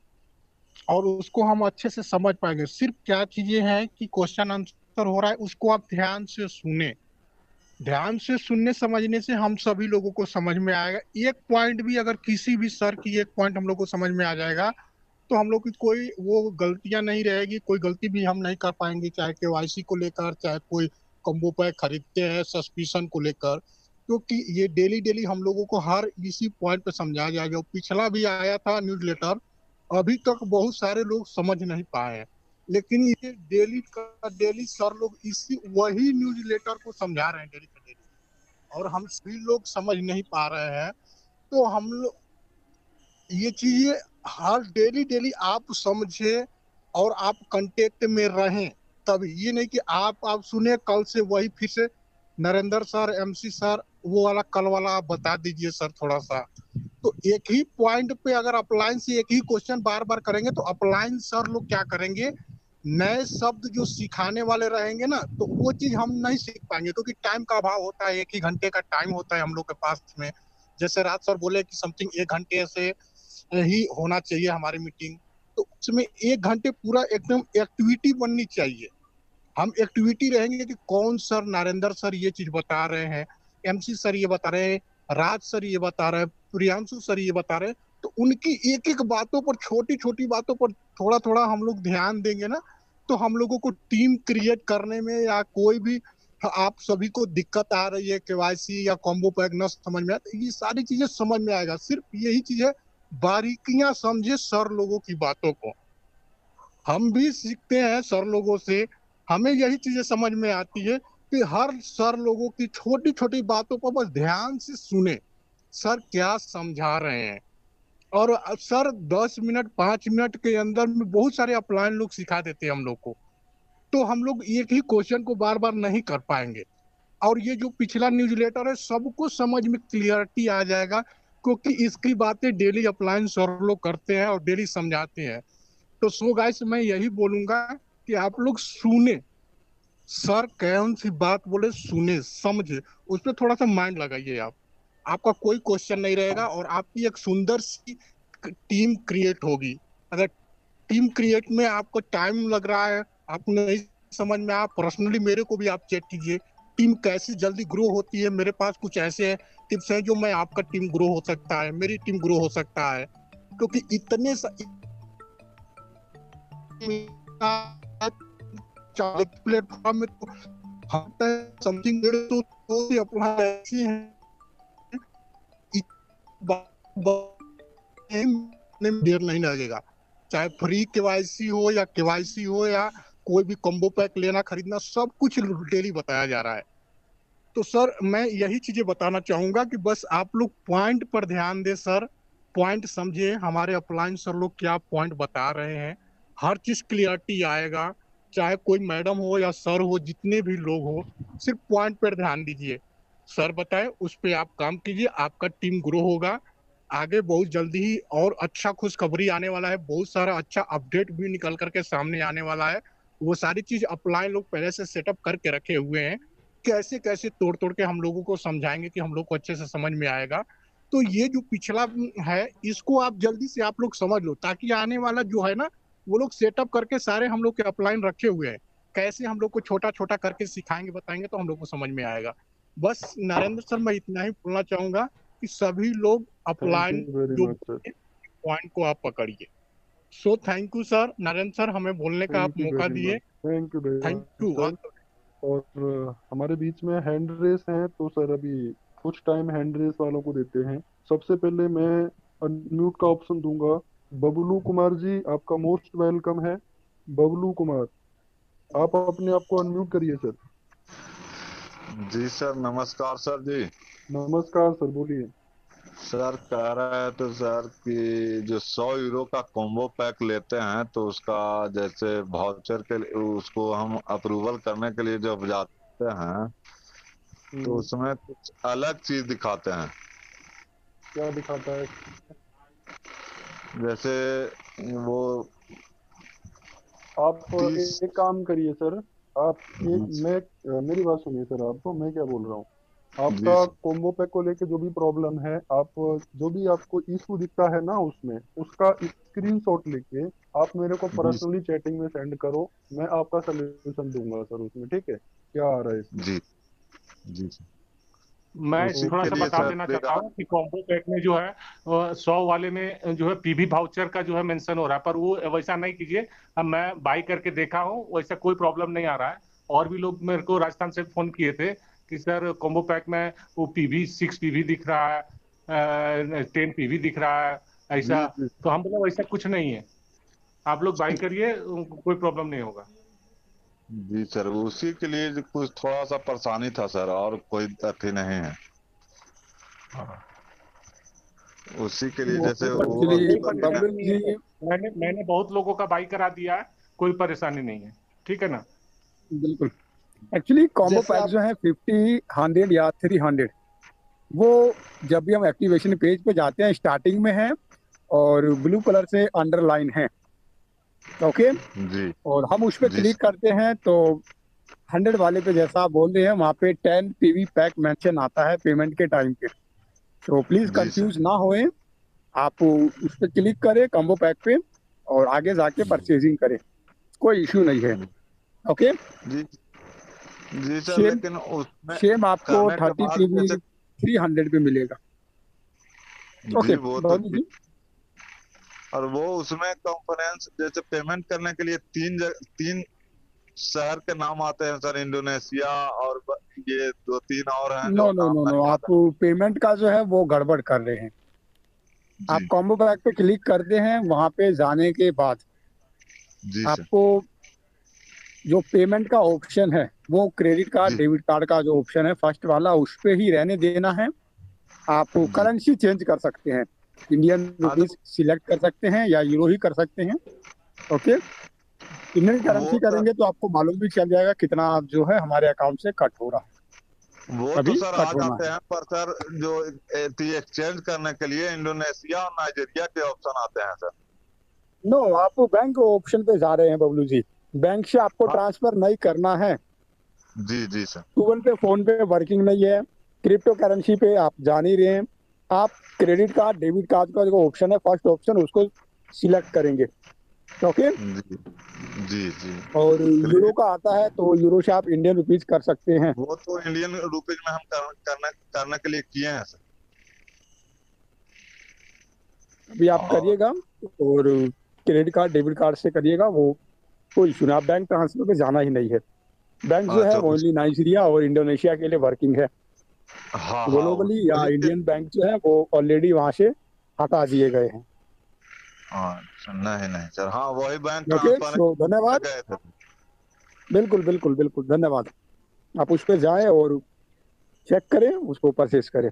और उसको हम अच्छे से समझ पाएंगे। सिर्फ क्या चीजें हैं कि क्वेश्चन आंसर सर हो रहा है उसको आप ध्यान से सुने। ध्यान से सुनने समझने से हम सभी लोगों को समझ में आएगा। एक पॉइंट भी अगर किसी भी सर की एक पॉइंट हम लोग को समझ में आ जाएगा तो हम लोग की कोई वो गलतियां नहीं रहेगी, कोई गलती भी हम नहीं कर पाएंगे, चाहे केवाईसी को लेकर, चाहे कोई कॉम्बो पैक खरीदते हैं सस्पिशन को लेकर, क्योंकि ये डेली डेली हम लोगों को हर इसी पॉइंट पे समझाया जाएगा। पिछला भी आया था न्यूज़लेटर, अभी तक बहुत सारे लोग समझ नहीं पाए हैं, लेकिन ये डेली का डेली सर लोग इसी वही न्यूज़लेटर को समझा रहे हैं डेली का डेली, और हम सभी लोग समझ नहीं पा रहे हैं। तो हम लोग ये चीजें हर डेली डेली आप समझे और आप कांटेक्ट में रहें, तभी। ये नहीं कि आप सुने कल से वही फिर से नरेंद्र सर, एमसी सर, वो वाला कल वाला आप बता दीजिए सर थोड़ा सा। तो एक ही पॉइंट पे अगर अपलाइन से एक ही क्वेश्चन बार बार करेंगे तो अपलाइन सर लोग क्या करेंगे, नए शब्द जो सिखाने वाले रहेंगे ना, तो वो चीज हम नहीं सीख पाएंगे, क्योंकि टाइम का अभाव होता है। 1 ही घंटे का टाइम होता है हम लोग के पास में। जैसे रात सर बोले कि समथिंग 1 घंटे से ही होना चाहिए हमारी मीटिंग, तो उसमें 1 घंटे पूरा एकदम एक्टिविटी बननी चाहिए। हम एक्टिविटी रहेंगे कि कौन सर, नरेंद्र सर ये चीज बता रहे हैं, एमसी सर ये बता रहे हैं, राज सर ये बता रहे हैं, प्रियांशु सर ये बता रहे हैं, तो उनकी एक एक बातों पर, छोटी छोटी बातों पर थोड़ा थोड़ा हम लोग ध्यान देंगे ना, तो हम लोगों को टीम क्रिएट करने में या कोई भी आप सभी को दिक्कत आ रही है केवाईसी या कॉम्बो पैक न समझ में आए, तो ये सारी चीजें समझ में आएगा। सिर्फ यही चीज है, बारीकियां समझे सर लोगों की बातों को। हम भी सीखते हैं सर लोगों से, हमें यही चीजें समझ में आती है कि हर सर लोगों की छोटी छोटी बातों पर बस ध्यान से सुने, सर क्या समझा रहे हैं। और सर 10 मिनट 5 मिनट के अंदर में बहुत सारे अपलाइन लोग सिखा देते हैं हम लोग को, तो हम लोग एक ही क्वेश्चन को बार बार नहीं कर पाएंगे। और ये जो पिछला न्यूज़लेटर है सबको समझ में क्लियरिटी आ जाएगा, क्योंकि इसकी बातें डेली अपलाइन सर लोग करते हैं और डेली समझाते हैं। तो सो गाइस, मैं यही बोलूंगा कि आप लोग सुने, सर कौन सी बात बोले सुने समझे, उस पर थोड़ा सा माइंड लगाइए। आप, आपका कोई क्वेश्चन नहीं रहेगा और आपकी एक सुंदर सी टीम क्रिएट होगी। अगर टीम क्रिएट में आपको टाइम लग रहा है, आपको नहीं समझ में, आप पर्सनली मेरे को भी आप चेक कीजिए टीम कैसे जल्दी ग्रो होती है। मेरे पास कुछ ऐसे टिप्स हैं जो मैं आपका टीम ग्रो हो सकता है, मेरी टीम ग्रो हो सकता है, क्योंकि इतने प्लेटफॉर्म में तो समथिंग तो अपना ऐसे हैं देर नहीं लगेगा, चाहे फ्री केवाईसी हो या केवाईसी हो या कोई भी कॉम्बो पैक लेना खरीदना, सब कुछ डेली बताया जा रहा है। तो सर मैं यही चीजें बताना चाहूंगा कि बस आप लोग पॉइंट पर ध्यान दें सर, पॉइंट समझे, हमारे अपलाइन सर लोग क्या पॉइंट बता रहे हैं, हर चीज क्लियरिटी आएगा। चाहे कोई मैडम हो या सर हो, जितने भी लोग हो, सिर्फ पॉइंट पर ध्यान दीजिए, सर बताए उस पर आप काम कीजिए, आपका टीम ग्रो होगा। आगे बहुत जल्दी ही और अच्छा खुशखबरी आने वाला है, बहुत सारा अच्छा अपडेट भी निकल करके सामने आने वाला है। वो सारी चीज अपलाइन लोग पहले से सेटअप करके रखे हुए हैं, कैसे कैसे तोड़ तोड़ के हम लोगों को समझाएंगे कि हम लोग को अच्छे से समझ में आएगा। तो ये जो पिछला है इसको आप जल्दी से आप लोग समझ लो, ताकि आने वाला जो है ना, वो लोग सेटअप करके सारे हम लोग के अपलाइन रखे हुए हैं, कैसे हम लोग को छोटा छोटा करके सिखाएंगे बताएंगे तो हम लोग को समझ में आएगा। बस नरेंद्र सर मैं इतना ही बोलना चाहूंगा कि सभी लोग अपलाइन जो पॉइंट को आप पकड़िए। So thank you sir, Narendra sir हमें बोलने का आप मौका दिए, thank you very thank much you. Sir. और हमारे बीच में हैंड रेस हैं, तो सर अभी कुछ टाइम हैंड रेस वालों को देते हैं। सबसे पहले मैं अनम्यूट का ऑप्शन दूंगा। बबलू कुमार जी, आपका मोस्ट वेलकम है। बबलू कुमार, आप अपने आप को अनम्यूट करिए सर। जी सर, नमस्कार सर जी। नमस्कार सर, बोलिए। सर कह रहे हैं तो सर कि जो 100 यूरो का कॉम्बो पैक लेते हैं तो उसका जैसे वाउचर के लिए उसको हम अप्रूवल करने के लिए जब जाते हैं तो उसमें कुछ अलग चीज दिखाते हैं। क्या दिखाता है? जैसे वो आप एक काम करिए सर, आप एक मैं मेरी बात सुनिए सर, आपको मैं क्या बोल रहा हूँ, आपका कॉम्बो पैक को लेके जो भी प्रॉब्लम है, आप जो भी आपको इशू दिखता है ना उसमें, उसका स्क्रीनशॉट लेके आप मेरे को पर्सनली चैटिंग में सेंड करो, मैं आपका सोल्यूशन दूंगा सर उसमें। ठीक है, क्या आ रहा है इसमें? जी जी सर। मैं उसी थोड़ा के सा लिए बता सर देना मेरा चाहता हूँ कि कॉम्बो पैक में जो है 100 वाले में जो है पीवी वाउचर का जो है मेंशन हो रहा है, पर वो वैसा नहीं कीजिए। अब मैं बाई करके देखा हूँ, वैसा कोई प्रॉब्लम नहीं आ रहा है। और भी लोग मेरे को राजस्थान से फोन किए थे कि सर कॉम्बो पैक में वो पीवी 6 पीवी दिख रहा है, 10 पीवी दिख रहा है जी ऐसा। जी तो हम बोला वैसा कुछ नहीं है, आप लोग बाई करिए, कोई प्रॉब्लम नहीं होगा। जी सर, उसी के लिए जो कुछ थोड़ा सा परेशानी था सर, और कोई अथी नहीं है। उसी के लिए जैसे वो एक्चुअली कोई अभी मैंने परेशानी बबलू नहीं है जी, सर, मैंने बहुत लोगों का बाई करा दिया है, कोई परेशानी नहीं है, ठीक है ना। बिल्कुल। एक्चुअली कॉम्बो जैसे पैक आप जो है 50, 100 या 300, वो जब भी हम एक्टिवेशन पेज पे जाते हैं स्टार्टिंग में है और ब्लू कलर से अंडरलाइन है। ओके, जी और हम उस पर जी क्लिक करते हैं तो 100 वाले पे जैसा आप बोल रहे हैं वहाँ पे 10 पीवी पैक मेंशन आता है पेमेंट के टाइम पे। तो प्लीज जी सर। कंफ्यूज ना होए, आप उस पर क्लिक करें कॉम्बो पैक पे और आगे जाके परचेजिंग करें, कोई इश्यू नहीं है। ओके, जी जी सर, सेम लेकिन उसमें सेम आपको करने के 30 बाद पीवी जैसे 300 पे मिलेगा। जी ओके वो तो बबलू ठीक। जी। और वो उसमें कंफरेंस जैसे पेमेंट करने के लिए तीन शहर के नाम आते हैं सर, इंडोनेशिया और ये दो तीन और हैं नो जो नो नाम नो नो, नहीं याद आप पेमेंट का जो है वो गड़बड़ कर रहे हैं। है। आप जी कॉम्बो पैक पे क्लिक करते हैं, वहां पे जाने के बाद जी सर। आपको जो पेमेंट का ऑप्शन है वो क्रेडिट कार्ड जी डेबिट कार्ड का जो ऑप्शन है फर्स्ट वाला, उस पे ही रहने देना है। आप जी करेंसी चेंज कर सकते हैं, इंडियन हाँ तो रुपीज सिलेक्ट कर सकते हैं या यूरो ही कर सकते हैं। ओके, इंडियन वो करेंसी सर करेंगे तो आपको मालूम भी चल जाएगा कितना जो है हमारे अकाउंट से कट हो रहा वो है, तो अभी सर आ कट होना जाते है। हैं, पर सर जो एक्सचेंज करने के लिए इंडोनेशिया और नाइजीरिया के ऑप्शन आते हैं सर। नो, आप बैंक ऑप्शन पे जा रहे हैं बबलू जी, बैंक से आपको हाँ ट्रांसफर नहीं करना है। जी जी सर। गूगल पे फोन पे वर्किंग नहीं है, क्रिप्टो करेंसी पे आप जान ही रहे हैं। आप क्रेडिट कार्ड डेबिट कार्ड का जो ऑप्शन है फर्स्ट ऑप्शन उसको सिलेक्ट करेंगे। ओके, जी जी जी। और यूरो लेकिन का आता है तो यूरो से आप इंडियन रुपीज कर सकते हैं। वो तो इंडियन रुपीज में हम करने के लिए किए हैं सर। अभी आप और करिएगा और क्रेडिट कार्ड डेबिट कार्ड से करिएगा, वो कोई इशू नहीं, आप बैंक ट्रांसफर पे जाना ही नहीं है। बैंक जो है अच्छा ओनली नाइजीरिया और इंडोनेशिया के लिए वर्किंग है। हाँ हाँ ग्लोबली या वही के इंडियन बैंक जो है वो ऑलरेडी वहां से हटा दिए गए हैं। अच्छा नहीं नहीं सर, हाँ वही बैंक ओके, ट्रांसफर सो धन्यवाद। गए थे। बिल्कुल बिल्कुल बिल्कुल धन्यवाद। आप उस पर जाएं और चेक करें, उसको परचेस करें,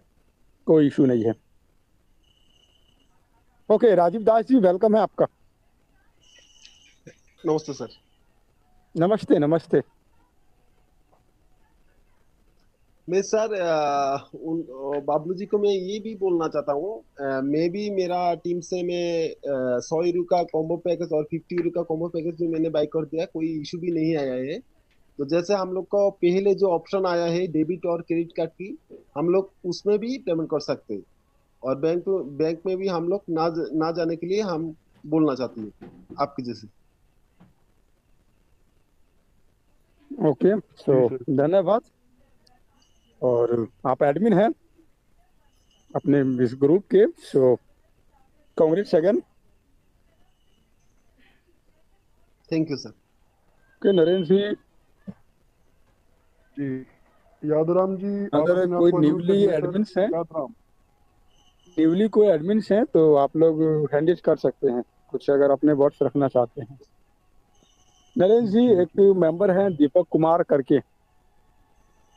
कोई इशू नहीं है। ओके, राजीव दास जी वेलकम है आपका। नमस्ते सर। नमस्ते नमस्ते। मैं सर बाबलू जी को मैं ये भी बोलना चाहता हूँ, मैं भी मेरा टीम से मैं 100 यूरो का कॉम्बो पैकेज और 50 यूरो का कॉम्बो पैकेज भी मैंने बाई कर दिया, कोई इशू भी नहीं आया है। तो जैसे हम लोग को पहले जो ऑप्शन आया है डेबिट और क्रेडिट कार्ड की, हम लोग उसमें भी पेमेंट कर सकते हैं। और बैंक में भी हम लोग ना जाने के लिए हम बोलना चाहते हैं आपके जैसे। ओके, सो जी सर। धन्यवाद। और आप एडमिन हैं अपने इस ग्रुप के, so congrats again. Thank you sir. Okay Narendra ji, जी यादराम जी, आप अगर अपने आप कोई को अनम्यूट न्यूली करिए सर। एडमिन्स हैं, यादराम। न्यूली कोई एडमिन्स हैं तो आप लोग हैंडल कर सकते हैं कुछ, अगर अपने वर्ड्स रखना चाहते हैं। नरेंद्र जी, जी एक मेंबर हैं दीपक कुमार करके,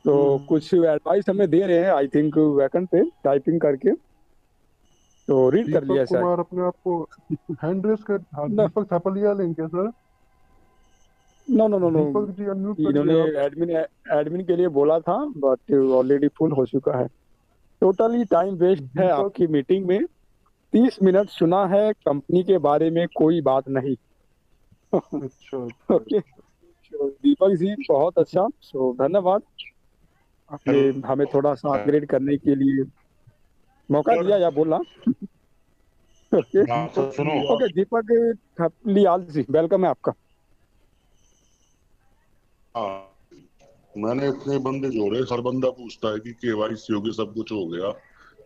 तो कुछ एडवाइस हमें दे रहे हैं, आई थिंक वैकेंट पे टाइपिंग करके, तो रीड कर दीपक लिया शायद। कुमार अपने आप को हैंड रेस कर, हाँ नो दीपक थापलिया लेंगे sir. No no no no, Deepak ji unmute इन्होंने करिए आप। एडमिन एडमिन के लिए बोला था बट ऑलरेडी फुल हो चुका है। टोटली टाइम वेस्ट है दीपक। आपकी मीटिंग में, 30 मिनट सुना है, कंपनी के बारे में कोई बात नहीं। अच्छा अच्छा ओके, दीपक जी बहुत अच्छा, सो धन्यवाद। आपने हमें थोड़ा सा अपग्रेड करने के लिए मौका दिया या बोला। ओके हाँ सर सुनो, ओके दीपक थपलियाल जी, वेलकम है आपका। हाँ मैंने इतने बंदे जोड़े, हर बंदा पूछता है कि केवाईसी हो गई, सब कुछ हो गया,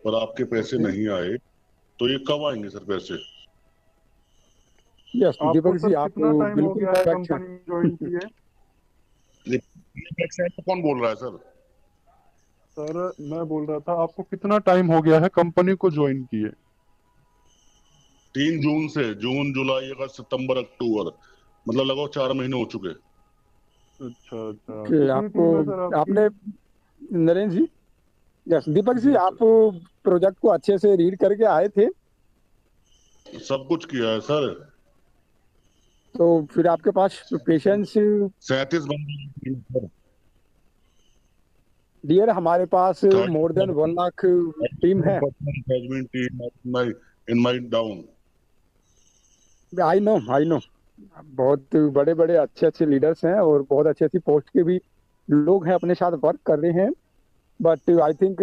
पर आपके पैसे ओके नहीं आए, तो ये कब आएंगे सर पैसे? यस आपको दीपक जी सर आप कितना टाइम हो बिल्कुल गया है करेक्ट हैं। कंपनी ज्वाइन किए? ये बैक साइड पे कौन बोल रहा है सर? सर मैं बोल रहा था आपको कितना टाइम हो गया है कंपनी को ज्वाइन किए? 3 जून से, जून जुलाई अगस्त सितंबर अक्टूबर, मतलब लगभग 4 महीने हो चुके। अच्छा अच्छा, कि कितनी आपको टीम है सर आपकी? आपने नरेंद्र जी, यस दीपक जी जी आप सर, प्रोजेक्ट को अच्छे से रीड करके आए थे, सब कुछ किया है सर। तो फिर आपके पास पेशेंस। 37 बंदे सर। डियर हमारे पास मोर देन 1 लाख टीम है। 37 in my down। I know बहुत बड़े बड़े अच्छे अच्छे लीडर्स हैं और बहुत अच्छी अच्छी पोस्ट के भी लोग हैं अपने साथ वर्क कर रहे हैं, बट आई थिंक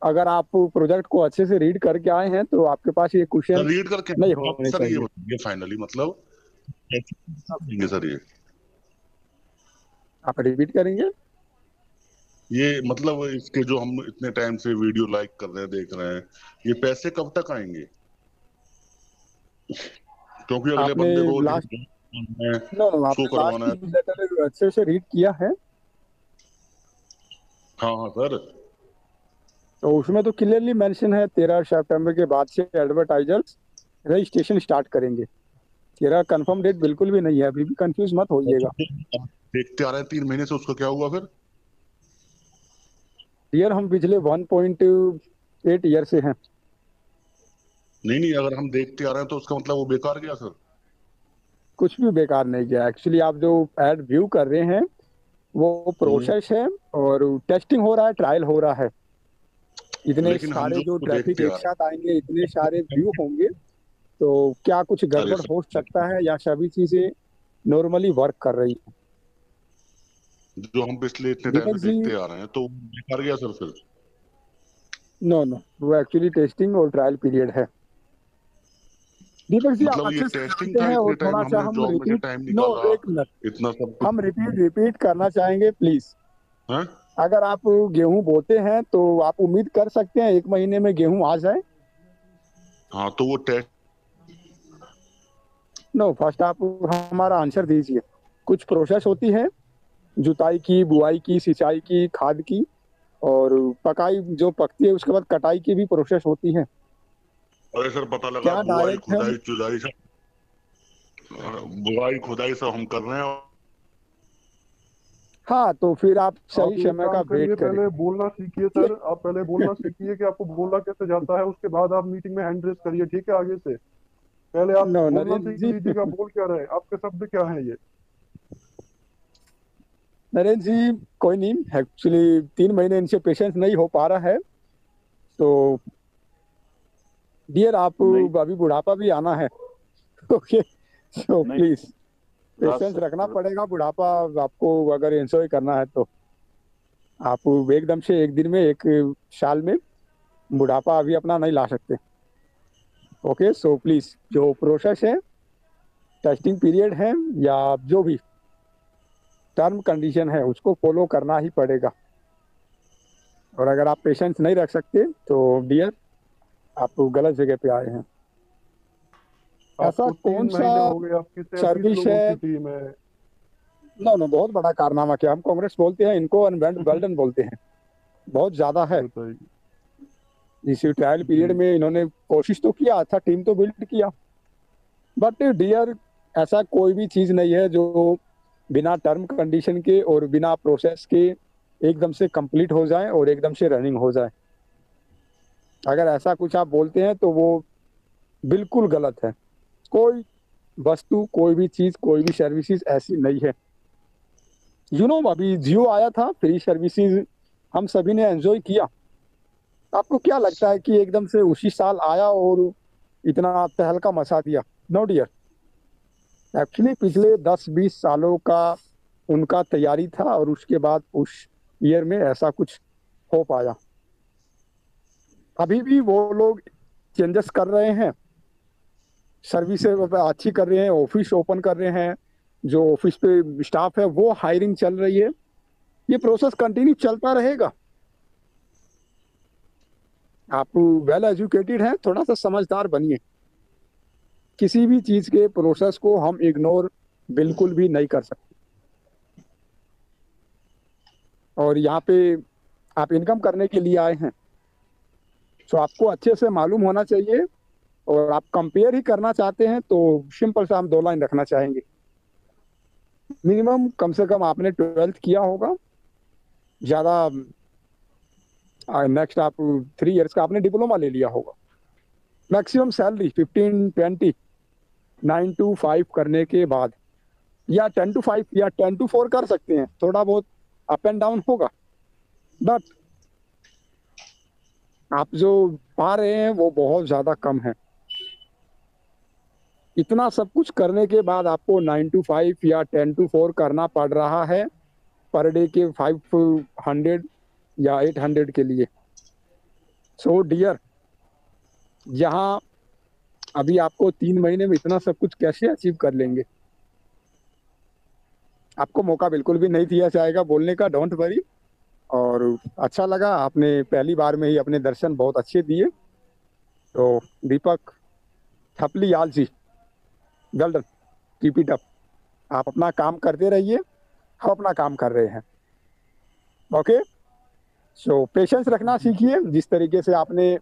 अगर आप प्रोजेक्ट को अच्छे से रीड करके आए हैं तो आपके पास ये सर क्वेश्चन रीड करके नहीं आप होने सर ये चाहिए। बताइए फाइनली मतलब कैसे देंगे सर आप रिपीट करेंगे? ये मतलब इसके जो हम इतने टाइम से वीडियो लाइक कर रहे हैं, देख रहे हैं, ये पैसे कब तक आएंगे? क्योंकि अगले आपने बंदे को लास्ट शो आपने लास्ट करवाना है। न्यूज़लेटर अच्छे से रीड किया है? हाँ हाँ सर। तो उसमें तो क्लियरली मेंशन है 13 सितंबर के बाद से एडवर्टाइजर्स रजिस्ट्रेशन स्टार्ट करेंगे। 13 कंफर्म डेट बिल्कुल भी नहीं है, अभी भी कंफ्यूज मत होइएगा। देखते आ रहे हैं 3 महीने से, उसका क्या हुआ फिर? डियर हम पिछले 1.8 ईयर से हैं। नहीं अगर हम देखते आ रहे हैं तो उसका मतलब वो बेकार गया सर? कुछ भी बेकार नहीं गया, एक्चुअली आप जो एड व्यू कर रहे हैं वो प्रोसेस है और टेस्टिंग हो रहा है, ट्रायल हो रहा है। इतने लेकिन हम सारे जो जो ट्रैफिक देखते आ एक रहे साथ आएंगे, इतने सारे व्यू होंगे, तो क्या कुछ हैं, अरे गड़बड़ हो सकता है या सभी चीजें नॉर्मली वर्क कर रही है? जो हम पिछले इतने टाइम दीपक से जी देखते आ रहे हैं तो बेकार गया सर फिर? नो वो एक्चुअली टेस्टिंग और ट्रायल पीरियड है। दीपक जी आप मतलब ये अच्छे से टेस्टिंग जानते था, हैं इतने और टाइम थोड़ा सा हमने हम जॉब में से रिपीट टाइम नो निकाला, एक मिनट इतना सब कुछ हम रिपीट करना चाहेंगे प्लीज। है। अगर आप गेहूं बोते हैं तो आप उम्मीद कर सकते हैं 1 महीने में गेहूं आ जाए? हाँ तो वो टेस्ट नो फर्स्ट आप हमारा आंसर दीजिए। कुछ प्रोसेस होती है, जुताई की, बुआई की, सिंचाई की, खाद की, और पकाई जो पकती है उसके बाद कटाई की भी प्रोसेस होती है। अरे सर पता लगा क्या बुआई डायरेक्ट हम खुदाई चुदाई सब, बुआई खुदाई सब हम कर रहे हैं। हाँ तो फिर आप आप सही ये समय का काम करिए, वेट करें। पहले बोलना सीखिए सर, आप पहले बोलना सीखिए कि आपको बोलना कैसे जाता है, उसके बाद आप मीटिंग में हैंड रेस करिए, ठीक है? आगे से पहले आप नो बोलना नरेंद्र सीख जी लीजिएगा, बोल क्या रहे हैं, आपके शब्द क्या है ये? नरेंद्र जी कोई नहीं, एक्चुअली 3 महीने इनसे पेशेंस नहीं हो पा रहा है, तो डियर आप नहीं अभी बुढ़ापा भी आना है। ओके सो नहीं प्लीज राज पेशेंस सर, रखना पड़ेगा। बुढ़ापा आपको अगर एंजॉय करना है तो आप एकदम से एक दिन में, एक साल में बुढ़ापा अभी अपना नहीं ला सकते। ओके सो प्लीज जो प्रोसेस है, टेस्टिंग पीरियड है या जो भी टर्म कंडीशन है उसको फॉलो करना ही पड़ेगा। और अगर आप पेशेंस नहीं रख सकते तो डियर आप गलत जगह पे आए हैं। ऐसा आपको कौन 3 सा महीने हो गए, आपकी 37 सर्विस लोगों है? की टीम है। नो बहुत बड़ा कारनामा क्या, हम कांग्रेस बोलते हैं, इनको अनवेल्डन बोलते हैं, बहुत ज्यादा है। बताइए। इस ट्रायल पीरियड जी में इन्होंने कोशिश तो किया, अच्छा टीम तो बिल्ड किया, बट डियर ऐसा कोई भी चीज नहीं है जो बिना टर्म कंडीशन के और बिना प्रोसेस के एकदम से कंप्लीट हो जाए और एकदम से रनिंग हो जाए। अगर ऐसा कुछ आप बोलते हैं तो वो बिल्कुल गलत है। कोई वस्तु, कोई भी चीज, कोई भी सर्विसेज ऐसी नहीं है। अभी जियो आया था, फ्री सर्विसेज हम सभी ने एंजॉय किया। आपको क्या लगता है कि एकदम से उसी साल आया और इतना तहलका मचा दिया? नो डियर, एक्चुअली पिछले 10-20 सालों का उनका तैयारी था और उसके बाद उस ईयर में ऐसा कुछ हो पाया। अभी भी वो लोग चेंजेस कर रहे हैं, सर्विस अच्छी कर रहे हैं, ऑफिस ओपन कर रहे हैं, जो ऑफिस पे स्टाफ है वो हायरिंग चल रही है। ये प्रोसेस कंटिन्यू चलता रहेगा। आप वेल एजुकेटेड हैं, थोड़ा सा समझदार बनिए। किसी भी चीज के प्रोसेस को हम इग्नोर बिल्कुल भी नहीं कर सकते। और यहाँ पे आप इनकम करने के लिए आए हैं, तो आपको अच्छे से मालूम होना चाहिए। और आप कंपेयर ही करना चाहते हैं तो सिंपल सा हम 2 लाइन रखना चाहेंगे। मिनिमम कम से कम आपने 12th किया होगा, ज़्यादा नेक्स्ट आप 3 इयर्स का आपने डिप्लोमा ले लिया होगा। मैक्सिमम सैलरी 15-20 9 to 5 करने के बाद, या 10 to 5 या 10 to 4 कर सकते हैं। थोड़ा बहुत अप एंड डाउन होगा, बट आप जो पा रहे हैं वो बहुत ज़्यादा कम है। इतना सब कुछ करने के बाद आपको 9 to 5 या 10 to 4 करना पड़ रहा है पर डे के 500 या 800 के लिए। सो डियर, यहाँ अभी आपको 3 महीने में इतना सब कुछ कैसे अचीव कर लेंगे? आपको मौका बिल्कुल भी नहीं दिया जाएगा बोलने का, डोंट वरी। और अच्छा लगा, आपने पहली बार में ही अपने दर्शन बहुत अच्छे दिए। तो Deepak Thapliyal ji, well done, keep it up. आप अपना काम करते रहिए, हम अपना काम कर रहे हैं। ओके, सो पेशेंस रखना सीखिए। जिस तरीके से आपने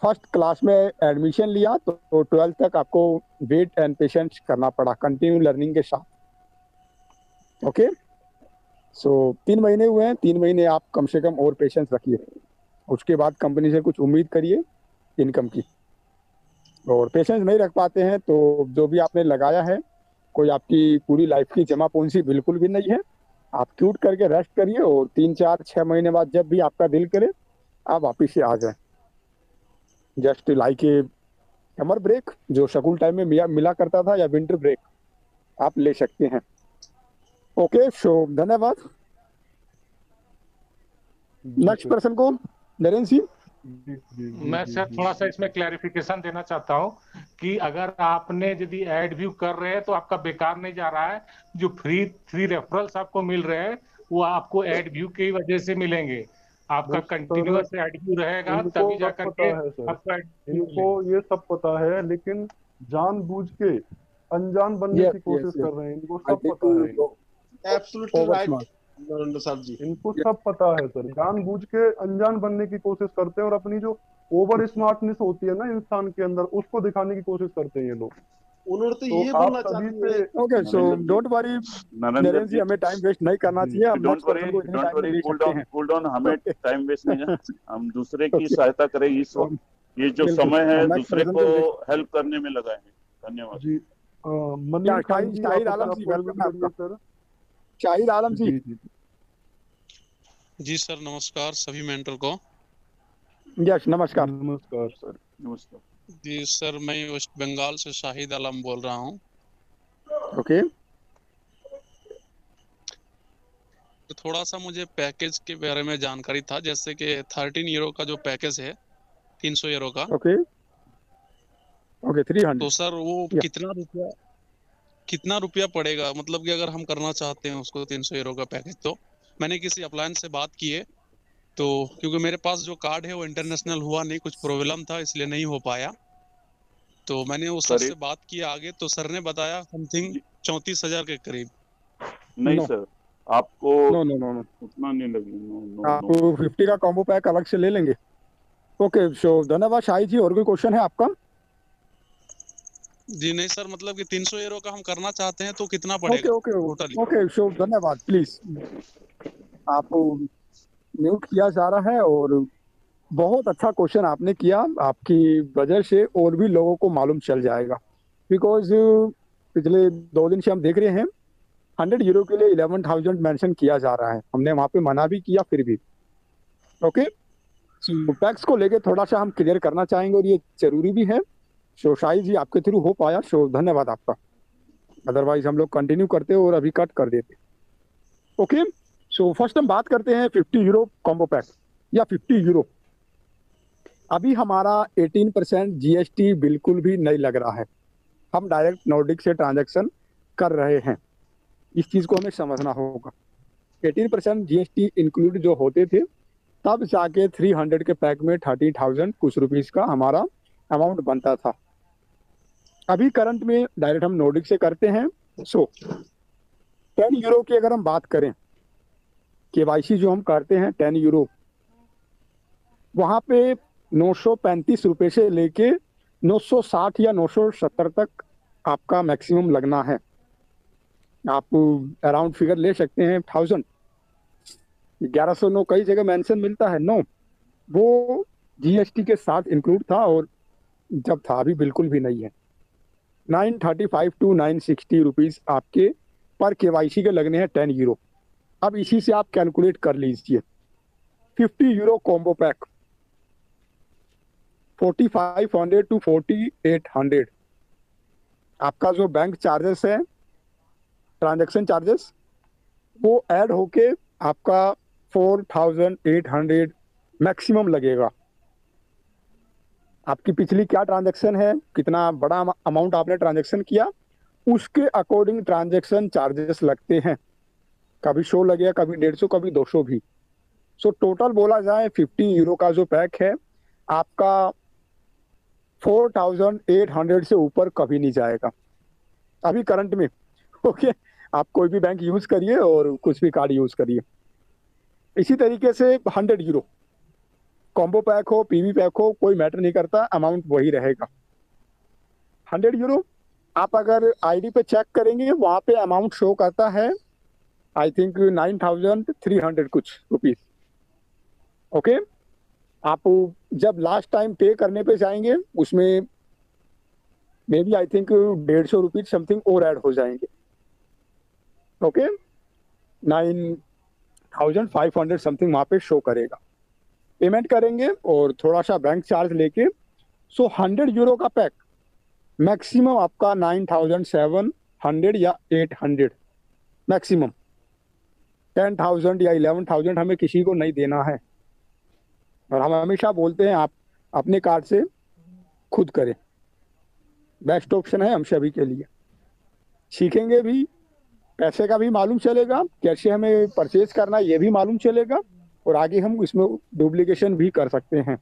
फर्स्ट क्लास में एडमिशन लिया तो 12th तक आपको वेट एंड पेशेंस करना पड़ा कंटिन्यू लर्निंग के साथ। ओके, सो 3 महीने हुए हैं, 3 महीने आप कम से कम और पेशेंस रखिए। उसके बाद कंपनी से कुछ उम्मीद करिए इनकम की। और पेशेंस नहीं रख पाते हैं तो जो भी आपने लगाया है, कोई आपकी पूरी लाइफ की जमा पूंजी बिल्कुल भी नहीं है। आप क्यूट करके रेस्ट करिए और 3-4-6 महीने बाद जब भी आपका दिल करे आप वापिस से आ जाएं। Just like a summer break जो स्कूल टाइम में मिला करता था, या विंटर ब्रेक आप ले सकते हैं। ओके, सो धन्यवाद। नेक्स्ट पर्सन को नरेंद्र जी। मैं सर थोड़ा सा इसमें क्लैरिफिकेशन देना चाहता हूँ कि अगर आपने यदि ऐड व्यू कर रहे हैं तो आपका बेकार नहीं जा रहा है। जो फ्री रेफरल्स आपको मिल रहे हैं वो आपको ऐड व्यू की वजह से मिलेंगे। आपका कंटिन्यूअस ऐड व्यू रहेगा, तभी जा करके आपका इनको ये सब पता है, लेकिन जानबूझ के अनजान बनने की कोशिश कर रहे हैं। इनको सब पता है। एब्सोल्युटली राइट नरेंद्र सर जी, इनको सब पता है सर। जानबूझ के अनजान बनने की कोशिश करते हैं और अपनी जो ओवर स्मार्टनेस होती है ना इंसान के अंदर, उसको दिखाने की कोशिश करते हैं ये लोग। उन्होंने तो ये बोलना चाहते हैं। Okay, so don't worry Narendra ji, हमें टाइम वेस्ट नहीं करना चाहिए। डोंट वरी, कूल डाउन, हमें टाइम वेस्ट नहीं है। हम दूसरे की सहायता करें। इस वक्त ये जो समय है दूसरे को हेल्प करने में लगाए हैं। धन्यवाद जी। मनीष खान जी, शाहिद आलम जी, वेलकम आपका सर। शाहिद आलम जी। जी सर, नमस्कार सभी मेंटर को। यस, नमस्कार। नमस्कार सर। नमस्कार जी सर, मैं वेस्ट बंगाल से शाहिद आलम बोल रहा हूँ। ओके, तो थोड़ा सा मुझे पैकेज के बारे में जानकारी था। जैसे कि 13 यूरो का जो पैकेज है, 300 यूरो का। ओके, 300। तो सर वो कितना रुपया पड़ेगा? मतलब कि अगर हम करना चाहते हैं उसको 300 यूरो का पैकेज, तो मैंने किसी अप्लायंस से बात की है, तो क्योंकि मेरे पास जो कार्ड है वो इंटरनेशनल हुआ नहीं, कुछ प्रॉब्लम था इसलिए नहीं हो पाया। तो मैंने उस सर से बात की आगे, तो सर ने बताया समथिंग 34,000 के करीब। नहीं सर, आपको नो उतना नहीं लगेगा। आपको 50 का कॉम्बो पैक अलग से ले लेंगे। ओके, सो धन्यवाद शाहिद जी। और कोई क्वेश्चन है आपका? जी नहीं सर, मतलब कि 300 यूरो का हम करना चाहते हैं तो कितना पड़ेगा? ओके, सो धन्यवाद। प्लीज, आप म्यूट किया जा रहा है। और बहुत अच्छा क्वेश्चन आपने किया, आपकी वजह से और भी लोगों को मालूम चल जाएगा। बिकॉज पिछले 2 दिन से हम देख रहे हैं 100 यूरो के लिए 11,000 मेंशन किया जा रहा है। हमने वहाँ पे मना भी किया, फिर भी। ओके, पैक्स को लेके थोड़ा सा हम क्लियर करना चाहेंगे और ये जरूरी भी है। सो शाहिद जी, आपके थ्रू हो पाया, सो धन्यवाद आपका। अदरवाइज हम लोग कंटिन्यू करते और अभी कट कर देते। ओके, सो फर्स्ट हम बात करते हैं 50 यूरो कॉम्बो पैक। या 50 यूरो। अभी हमारा 18% जीएसटी बिल्कुल भी नहीं लग रहा है, हम डायरेक्ट नॉर्डिक से ट्रांजैक्शन कर रहे हैं, इस चीज़ को हमें समझना होगा। 18% जीएसटी इंक्लूड जो होते थे तब जाके 300 के पैक में 30,000 कुछ रुपीस का हमारा अमाउंट बनता था। अभी करंट में डायरेक्ट हम नॉर्डिक से करते हैं। सो 10 यूरो की अगर हम बात करें, केवाईसी जो हम करते हैं 10 यूरो, वहाँ पे 935 रुपये से लेके 960 या 970 तक आपका मैक्सिमम लगना है। आप अराउंड फिगर ले सकते हैं 1000, 1109 कई जगह मेंशन मिलता है। नो, वो जीएसटी के साथ इंक्लूड था और जब था अभी बिल्कुल भी नहीं है। 935 टू 960 रुपीज़ आपके पर केवाईसी के लगने हैं 10 यूरो। अब इसी से आप कैलकुलेट कर लीजिए। 50 यूरो कॉम्बो पैक 4500 टू 4800। आपका जो बैंक चार्जेस है, ट्रांजैक्शन चार्जेस, वो ऐड होके आपका 4800 मैक्सिमम लगेगा। आपकी पिछली क्या ट्रांजैक्शन है, कितना बड़ा अमाउंट आपने ट्रांजैक्शन किया, उसके अकॉर्डिंग ट्रांजैक्शन चार्जेस लगते हैं। कभी 100 लगेगा, कभी 150, कभी 200 भी। सो टोटल बोला जाए 50 यूरो का जो पैक है आपका 4800 से ऊपर कभी नहीं जाएगा अभी करंट में। ओके, आप कोई भी बैंक यूज करिए और कुछ भी कार्ड यूज करिए। इसी तरीके से 100 यूरो कॉम्बो पैक हो, पीवी पैक हो, कोई मैटर नहीं करता, अमाउंट वही रहेगा। 100 यूरो आप अगर आईडी पे चेक करेंगे, वहाँ पे अमाउंट शो करता है आई थिंक 9300 कुछ रुपीस। ओके, आप जब लास्ट टाइम पे करने पे जाएंगे उसमें may be I think 150 rupees something और ऐड हो जाएंगे। ओके, 9500 समथिंग वहाँ पे शो करेगा। पेमेंट करेंगे और थोड़ा सा बैंक चार्ज लेके, सो 100 यूरो का पैक मैक्सिमम आपका 9700 या 800 मैक्सिमम। 10,000 या 11,000 हमें किसी को नहीं देना है, और हम हमेशा बोलते हैं आप अपने कार्ड से खुद करें, बेस्ट ऑप्शन है हम सभी के लिए। सीखेंगे भी, पैसे का भी मालूम चलेगा, कैसे हमें परचेज करना है ये भी मालूम चलेगा, और आगे हम इसमें डुप्लीकेशन भी कर सकते हैं।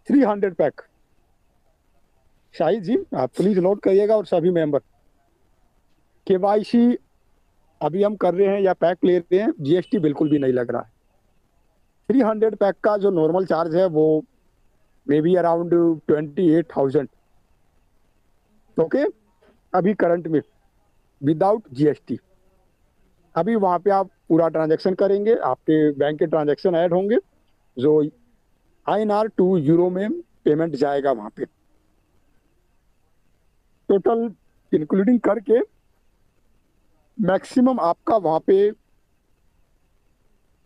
300 पैक शाहिद जी आप प्लीज नोट करिएगा, और सभी मेंबर, केवाईसी अभी हम कर रहे हैं या पैक ले रहे हैं, जीएसटी बिल्कुल भी नहीं लग रहा है। 300 पैक का जो नॉर्मल चार्ज है वो मे बी अराउंड 28,000। ओके, अभी करंट में विदाउट जीएसटी। अभी वहाँ पे आप पूरा ट्रांजैक्शन करेंगे, आपके बैंक के ट्रांजैक्शन ऐड होंगे, जो INR 2 यूरो में पेमेंट जाएगा वहाँ पे। टोटल इंक्लूडिंग करके मैक्सिमम आपका वहाँ पे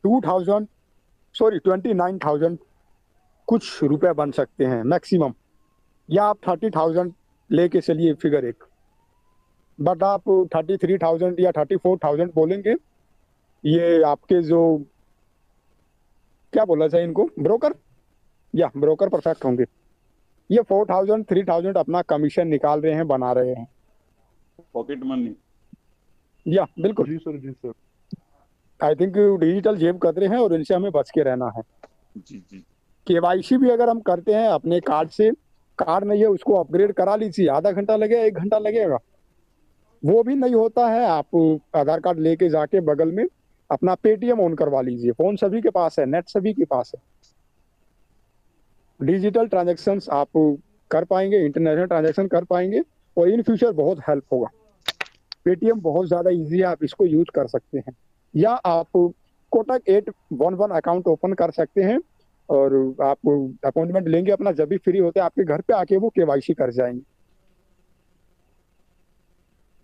29,000 कुछ रुपए बन सकते हैं मैक्सिमम, या आप 30,000 लेके चलिए फिगर एक, बट आप 33,000 या 34,000 बोलेंगे, ये आपके जो क्या बोला जाए इनको, ब्रोकर परफेक्ट होंगे। ये 4,000 3,000 अपना कमीशन निकाल रहे हैं, बना रहे हैं, पॉकेट मनी। या बिल्कुल जी सर, जी सर। आई थिंक डिजिटल जेब कर रहे हैं और इनसे हमें बच के रहना है। जी जी। केवाईसी भी अगर हम करते हैं अपने कार्ड से, कार्ड नहीं है उसको अपग्रेड करा लीजिए, आधा घंटा लगेगा 1 घंटा लगेगा, वो भी नहीं होता है, आप आधार कार्ड लेके जाके बगल में अपना पेटीएम ऑन करवा लीजिए। फोन सभी के पास है, नेट सभी के पास है, डिजिटल ट्रांजैक्शंस आप कर पाएंगे, इंटरनेशनल ट्रांजैक्शन कर पाएंगे, और इन फ्यूचर बहुत हेल्प होगा। पेटीएम बहुत ज़्यादा इजी है, आप इसको यूज कर सकते हैं, या आप कोटक 811 अकाउंट ओपन कर सकते हैं, और आप अपॉइंटमेंट लेंगे अपना, जब भी फ्री होते हैं आपके घर पे आके वो केवाईसी कर जाएंगे।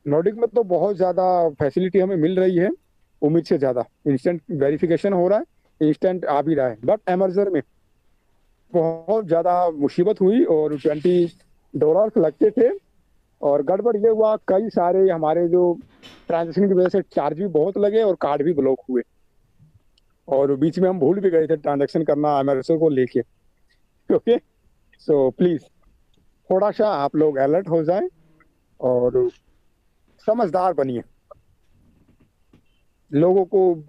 नॉर्डिक में तो बहुत ज़्यादा फैसिलिटी हमें मिल रही है, उम्मीद से ज़्यादा इंस्टेंट वेरिफिकेशन हो रहा है, इंस्टेंट आ भी रहा है, बट एमर्जर में बहुत ज़्यादा मुसीबत हुई और $20 लगते थे, और गड़बड़ ये हुआ कई सारे हमारे जो ट्रांजेक्शन की वजह से चार्ज भी बहुत लगे और कार्ड भी ब्लॉक हुए, और बीच में हम भूल भी गए थे ट्रांजैक्शन करना एमएरएसओ को लेके। ओके, सो प्लीज थोड़ा सा आप लोग अलर्ट हो जाएं और समझदार बनिए। लोगों को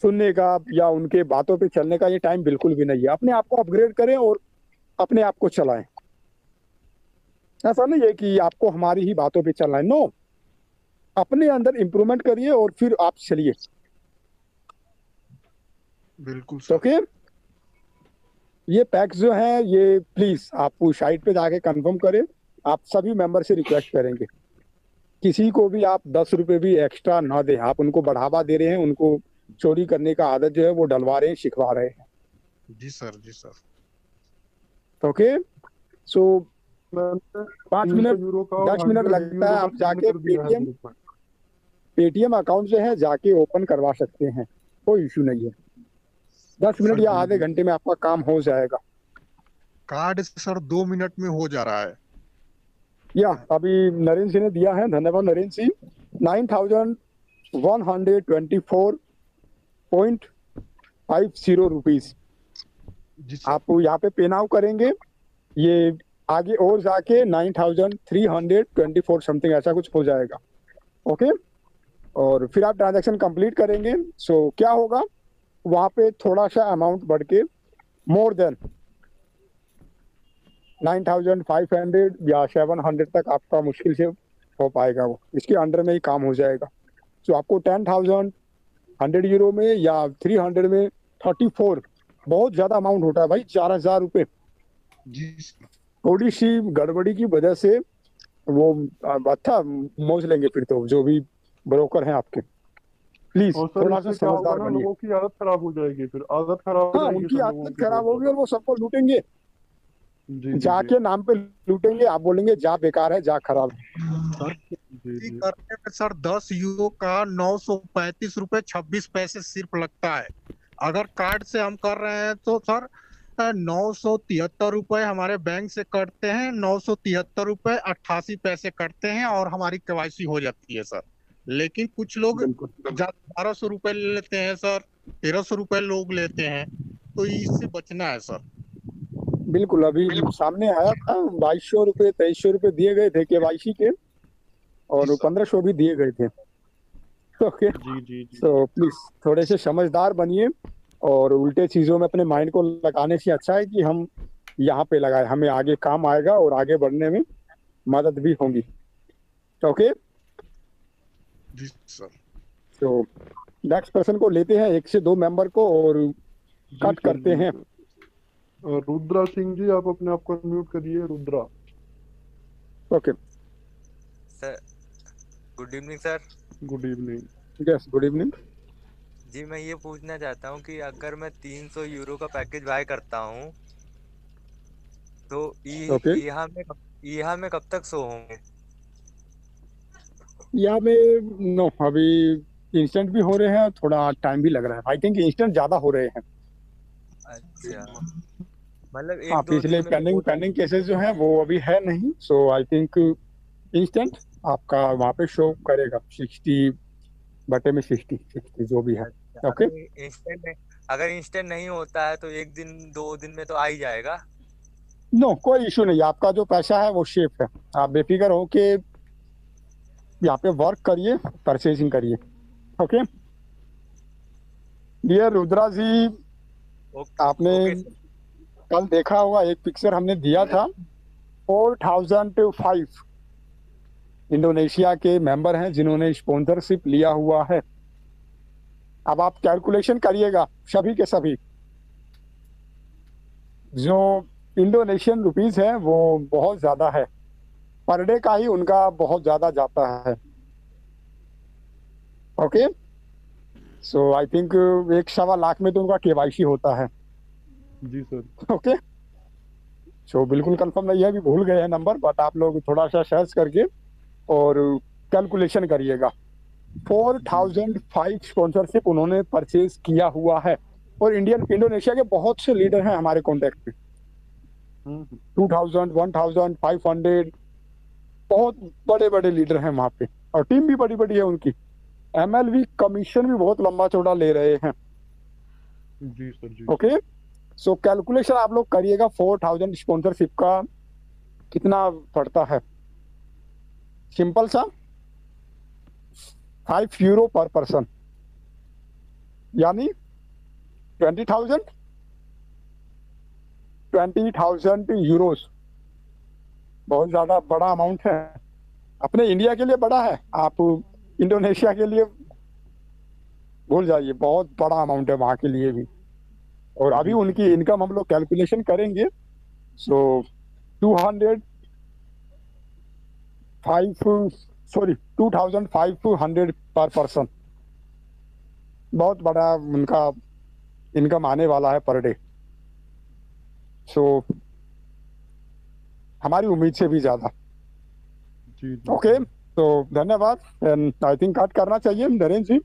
सुनने का या उनके बातों पे चलने का ये टाइम बिल्कुल भी नहीं है। अपने आप को अपग्रेड करें और अपने आप को चलाएं। ऐसा नहीं है कि आपको हमारी ही बातों पे चलना है, नो, अपने अंदर इंप्रूवमेंट करिए और फिर आप चलिए। बिल्कुल ओके, ये पैक्स जो है ये प्लीज आप साइट पे जाके कंफर्म करें। आप सभी मेंबर से रिक्वेस्ट करेंगे, किसी को भी आप 10 रुपए भी एक्स्ट्रा ना दें। आप उनको बढ़ावा दे रहे हैं, उनको चोरी करने का आदत जो है वो डलवा रहे हैं, सिखवा रहे हैं। जी सर, जी सर। ओके, सो 5 मिनट 10 मिनट लगता है। आप जाके पेटीएम अकाउंट जो है जाके ओपन करवा सकते हैं, कोई इश्यू नहीं है। 10 मिनट या आधे घंटे में आपका काम हो जाएगा। कार्ड सर 2 मिनट में हो जा रहा है। या अभी नरेंद्र सिंह ने दिया है, धन्यवाद नरेंद्र सिंह। 9124.50 रुपीज आप यहाँ पे पे नाउ करेंगे। ये आगे और जाके 9324 समथिंग ऐसा कुछ हो जाएगा। ओके, और फिर आप ट्रांजैक्शन कंप्लीट करेंगे। सो क्या होगा, वहां पे थोड़ा सा अमाउंट बढ़ के मोर देन 9500 या 700 तक आपका मुश्किल से हो पाएगा। वो इसके अंडर में ही काम हो जाएगा। तो आपको 10,000 100 यूरो में या 300 में 34 बहुत ज्यादा अमाउंट होता है भाई, 4,000 रुपये। थोड़ी सी गड़बड़ी की वजह से वो अच्छा मौज लेंगे फिर तो जो भी ब्रोकर हैं आपके। प्लीज थोड़ा सा समझदार बनिए। लोगों की आदत खराब हो जाएगी, फिर आदत खराब हो हाँ, जाएगी, उनकी सब लोगों आदत की खराब होगी और वो सबको लूटेंगे। जाके जी। नाम पे लूटेंगे, आप बोलेंगे जा बेकार है, जा खराब है। सर करने में सर 10 यूरो का 935 रुपए 26 पैसे सिर्फ लगता है। अगर कार्ड से हम कर रहे हैं तो सर 973 रुपए हमारे बैंक से कटते हैं, 973 रुपए 88 पैसे कटते हैं और हमारी केवाईसी हो जाती है सर। लेकिन कुछ लोग 1200 रुपए ले लेते हैं सर, 1300 रुपए लोग लेते हैं, तो इससे बचना है सर। बिल्कुल, अभी सामने आया था 2200 रुपए 2300 रुपए दिए गए थे केवाईसी के और 1500 भी दिए गए थे। ओके, सो प्लीज थोड़े से समझदार बनिए और उल्टे चीजों में अपने माइंड को लगाने से अच्छा है कि हम यहाँ पे लगाए, हमें आगे काम आएगा और आगे बढ़ने में मदद भी होगी। ओके जी सर। तो नेक्स्ट पर्सन को लेते हैं, 1 से 2 मेंबर को, और कट करते हैं। रुद्रा सिंह जी, आप अपने आप को म्यूट करिए। Rudra. Okay sir, good evening sir. Good evening. Yes, good evening जी। मैं ये पूछना चाहता हूँ कि अगर मैं 300 यूरो का पैकेज बाय करता हूँ तो यहाँ में कब तक शो होंगे? यहाँ में नो, अभी इंस्टेंट भी हो रहे हैं, थोड़ा टाइम भी लग रहा है। आई थिंक इंस्टेंट ज्यादा हो रहे हैं। अच्छा, मतलब हाँ, पिछले पेंडिंग केसेस जो हैं वो अभी है नहीं। सो आई थिंक इंस्टेंट आपका वहाँ पे शो करेगा 60/60 जो भी है। ओके, अगर इंस्टेंट नहीं होता है तो 1 दिन 2 दिन में तो आ ही जाएगा। नो, कोई इशू नहीं, आपका जो पैसा है वो सेफ है। आप बेफिक्र हो के यहाँ पे वर्क करिए, परचेजिंग करिए। ओके डियर रुद्रा जी, आपने कल देखा होगा एक पिक्चर हमने दिया था। 4005 इंडोनेशिया के मेंबर हैं जिन्होंने स्पॉन्सरशिप लिया हुआ है। अब आप कैलकुलेशन करिएगा, सभी के सभी जो इंडोनेशियन रुपीस है वो बहुत ज्यादा है, पर डे का ही उनका बहुत ज्यादा जाता है। Okay, so I think 1.25 lakh में तो उनका केवाईसी होता है। जी सर। ओके, सो बिल्कुल कंफर्म नहीं है, अभी भूल गए हैं नंबर, बट आप लोग थोड़ा सा सर्च करके और कैलकुलेशन करिएगा। 4005 स्पॉन्सरशिप उन्होंने परचेज किया हुआ है और इंडोनेशिया के बहुत से लीडर हैं हमारे कॉन्टेक्ट में। 2000, 1500 बहुत बड़े बड़े लीडर हैं वहाँ पे, और टीम भी बड़ी बड़ी है उनकी। MLV कमीशन भी बहुत लंबा चौड़ा ले रहे हैं। जी सर जी। ओके, सो कैलकुलेशन आप लोग करिएगा 4000 स्पॉन्सरशिप का कितना पड़ता है। सिंपल सा 5 यूरो पर पर्सन, यानी 20,000 यूरोस। बहुत ज्यादा बड़ा अमाउंट है, अपने इंडिया के लिए बड़ा है, आप इंडोनेशिया के लिए भूल जाइए, बहुत बड़ा अमाउंट है वहां के लिए भी। और अभी उनकी इनकम हम लोग कैलकुलेशन करेंगे। सो 2,500 पर पर्सन, बहुत बड़ा उनका इनकम आने वाला है पर डे। सो हमारी उम्मीद से भी ज्यादा। ओके, तो धन्यवाद। आई थिंक कट करना चाहिए नरेंद्र जी।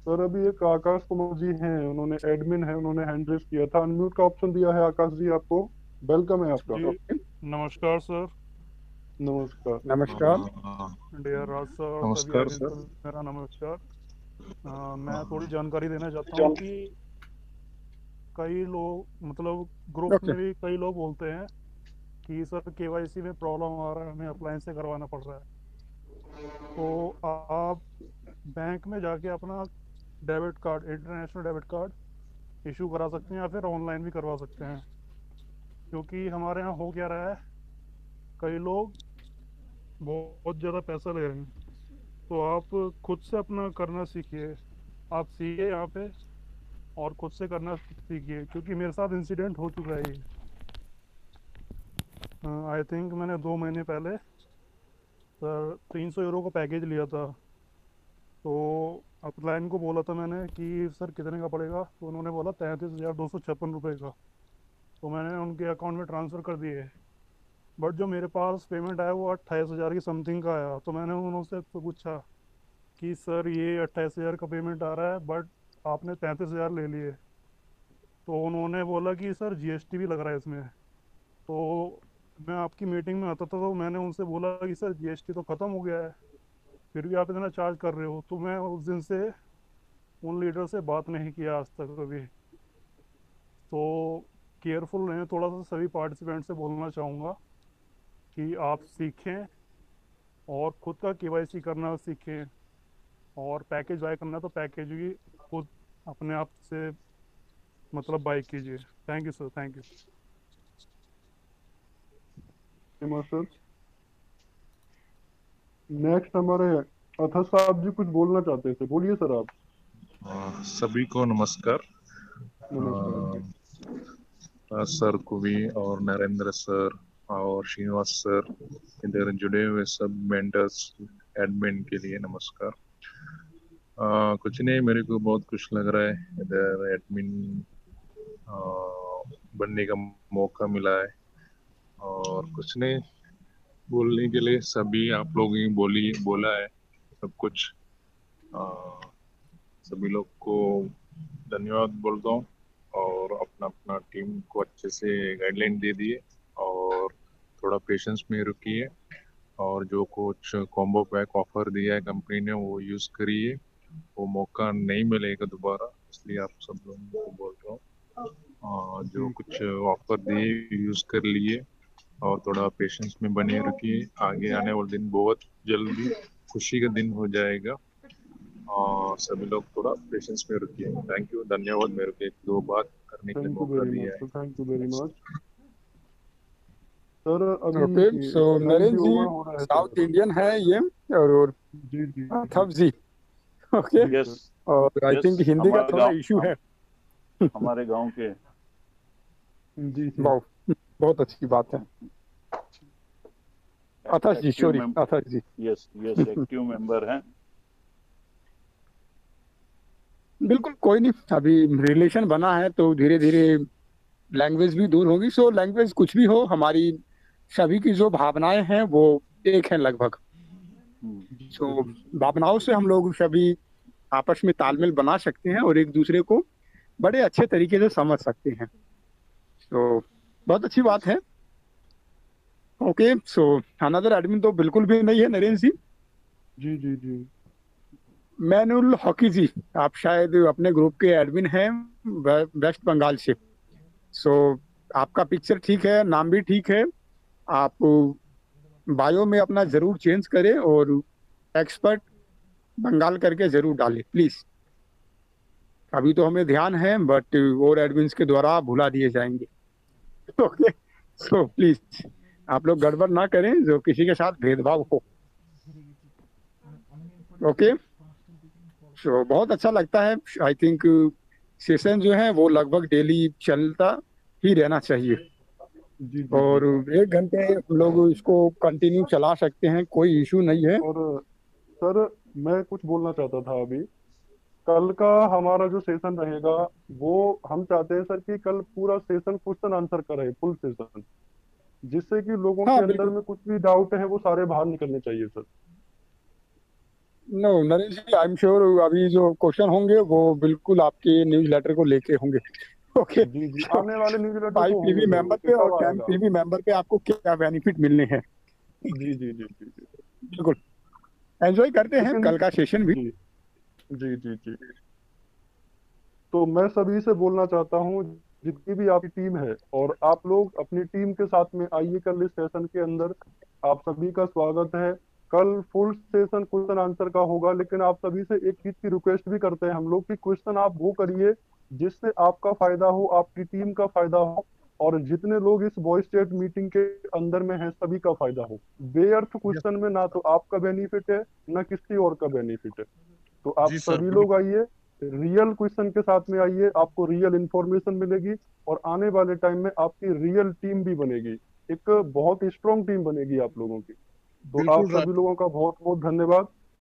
सर अभी एक आकाश कुमार जी हैं, उन्होंने एडमिन है, उन्होंने हैंड रेस किया था, अनम्यूट का ऑप्शन दिया है। आकाश जी आपको वेलकम है आपका। नमस्कार सर। नमस्कार नमस्कार। डियर राज सर, नमस्कार सभी सर। को मेरा नमस्कार। मैं थोड़ी जानकारी देना चाहता हूँ कि कई लोग मतलब ग्रुप में भी कई लोग बोलते हैं कि सर केवाईसी में प्रॉब्लम आ रहा है, हमें अप्लायंस से करवाना पड़ रहा है। तो आप बैंक में जाके अपना debit card, international debit card issue करा सकते हैं या फिर ऑनलाइन भी करवा सकते हैं। क्योंकि हमारे यहाँ हो क्या रहा है, कई लोग बहुत ज़्यादा पैसा ले रहे हैं। तो आप खुद से अपना करना सीखिए, आप सीखिए यहाँ पे और खुद से करना सीखिए। क्योंकि मेरे साथ इंसिडेंट हो चुका है ये। आई थिंक मैंने 2 महीने पहले सर 300 यूरो का पैकेज लिया था। तो अपलाइन को बोला था मैंने कि सर कितने का पड़ेगा, तो उन्होंने बोला 33,256 रुपये का। तो मैंने उनके अकाउंट में ट्रांसफ़र कर दिए। बट जो मेरे पास पेमेंट आया वो 28,000 की समथिंग का आया। तो मैंने उनसे पूछा कि सर ये 28,000 का पेमेंट आ रहा है बट आपने 33,000 ले लिए। तो उन्होंने बोला कि सर जीएसटी भी लग रहा है इसमें। तो मैं आपकी मीटिंग में आता था तो मैंने उनसे बोला कि सर जीएसटी तो ख़त्म हो गया है, फिर भी आप इतना चार्ज कर रहे हो। तो मैं उस दिन से उन लीडर से बात नहीं किया आज तक कभी। तो केयरफुल रहें थोड़ा सा। सभी पार्टिसिपेंट से बोलना चाहूँगा कि आप सीखें और ख़ुद का केवाईसी करना सीखें, और पैकेज बाय करना तो पैकेज भी खुद अपने आप से मतलब बाय कीजिए। Thank you sir, thank you. Sir next हमारे अथर साहब जी कुछ बोलना चाहते थे, बोलिए सर आप। सभी को नमस्कार। सर को भी और नरेंद्र सर और श्रीनिवास सर, इधर जुड़े हुए सब मेंटर्स एडमिन के लिए नमस्कार। कुछ नहीं, मेरे को बहुत खुश लग रहा है इधर एडमिन बनने का मौका मिला है। और कुछ नहीं बोलने के लिए, सभी आप लोग ही बोला है सब कुछ। सभी लोग को धन्यवाद बोलता हूँ और अपना अपना टीम को अच्छे से गाइडलाइन दे दिए और थोड़ा पेशेंस में रुकिए। और जो कुछ कॉम्बो पैक ऑफर दिया है कंपनी ने वो यूज़ करिए, वो मौका नहीं मिलेगा दोबारा, इसलिए आप सब लोगों को बोल रहा हूँ। जो कुछ ऑफर दिए यूज़ कर लिए और थोड़ा पेशेंस में बने रखिए। आगे आने वाले दिन बहुत जल्दी खुशी का दिन हो जाएगा और सभी लोग थोड़ा पेशेंस में रखिए। थैंक यू, धन्यवाद मेरे को 1-2 बात करने के लिए मौका दिया है। Thank you very much sir. अभी ओके, सो नरेंद्र जी साउथ इंडियन है ये, और जी जी अथर्व जी ओके। और आई थिंक हिंदी का थोड़ा इशू है। हमारे गांव के जी बहुत अच्छी बात है। अथर्व जी, सॉरी अथर्व जी। यस यस, एक्टिव मेंबर हैं। बिल्कुल, कोई नहीं, अभी रिलेशन बना है तो धीरे धीरे लैंग्वेज भी दूर होगी। सो लैंग्वेज कुछ भी हो, हमारी सभी की जो भावनाएं हैं वो एक हैं लगभग। सो भावनाओं से हम लोग सभी आपस में तालमेल बना सकते हैं और एक दूसरे को बड़े अच्छे तरीके से समझ सकते हैं। तो बहुत अच्छी बात है। ओके, सो अनदर एडमिन तो बिल्कुल भी नहीं है नरेंद्र जी। जी जी जी मैनुअल हॉकी जी, आप शायद अपने ग्रुप के एडमिन हैं वेस्ट बंगाल से। सो आपका पिक्चर ठीक है, नाम भी ठीक है। आप बायो में अपना जरूर चेंज करें और एक्सपर्ट बंगाल करके जरूर डालें प्लीज। अभी तो हमें ध्यान है, बट और एडमिन्स के द्वारा भुला दिए जाएंगे। ओके, सो प्लीज आप लोग गड़बड़ ना करें जो किसी के साथ भेदभाव हो। ओके, सो बहुत अच्छा लगता है। आई थिंक सेशन जो है वो लगभग डेली चलता ही रहना चाहिए। जी जी और जी। 1 घंटे हम लोग इसको कंटिन्यू चला सकते हैं, कोई इशू नहीं है। और सर मैं कुछ बोलना चाहता था अभी। कल का हमारा जो सेशन रहेगा वो हम चाहते हैं सर कि कल पूरा सेशन क्वेश्चन आंसर का रहे, फुल सेशन, जिससे कि लोगों हाँ के अंदर बिल्कुल। में कुछ भी डाउट है वो सारे बाहर निकलने चाहिए sir. No Naresh ji, I am sure अभी जो क्वेश्चन होंगे वो बिल्कुल आपके न्यूज लेटर को लेके होंगे। ओके, जी जी, आने वाले न्यूज़लेटर 5 तो होंगे पीवी जरूर मेंबर कि पे और कब 10 आएगा। पीवी मेंबर पे आपको क्या बेनिफिट मिलने हैं। जी जी जी जी जी। बिल्कुल एंजॉय करते हैं लेकिन कल का सेशन भी। जी जी जी जी। तो मैं सभी से बोलना चाहता हूँ, जितनी भी आपकी टीम है और आप लोग अपनी टीम के साथ में आइए कल इस सेशन के अंदर। आप सभी का स्वागत है। कल फुल सेशन क्वेश्चन आंसर का होगा, लेकिन आप सभी से एक चीज की रिक्वेस्ट भी करते हैं हम लोग कि क्वेश्चन आप वो करिए जिससे आपका फायदा हो, आपकी टीम का फायदा हो, और जितने लोग इस वॉइस चैट मीटिंग के अंदर में हैं सभी का फायदा हो। बेअर्थ क्वेश्चन में ना तो आपका बेनिफिट है ना किसी और का बेनिफिट है। तो आप जी सर, सभी लोग आइए, रियल क्वेश्चन के साथ में आइए, आपको रियल इंफॉर्मेशन मिलेगी और आने वाले टाइम में आपकी रियल टीम भी बनेगी, एक बहुत स्ट्रॉन्ग टीम बनेगी आप लोगों की। तो आप बिल्कुल सभी लोगों का बहुत बहुत धन्यवाद।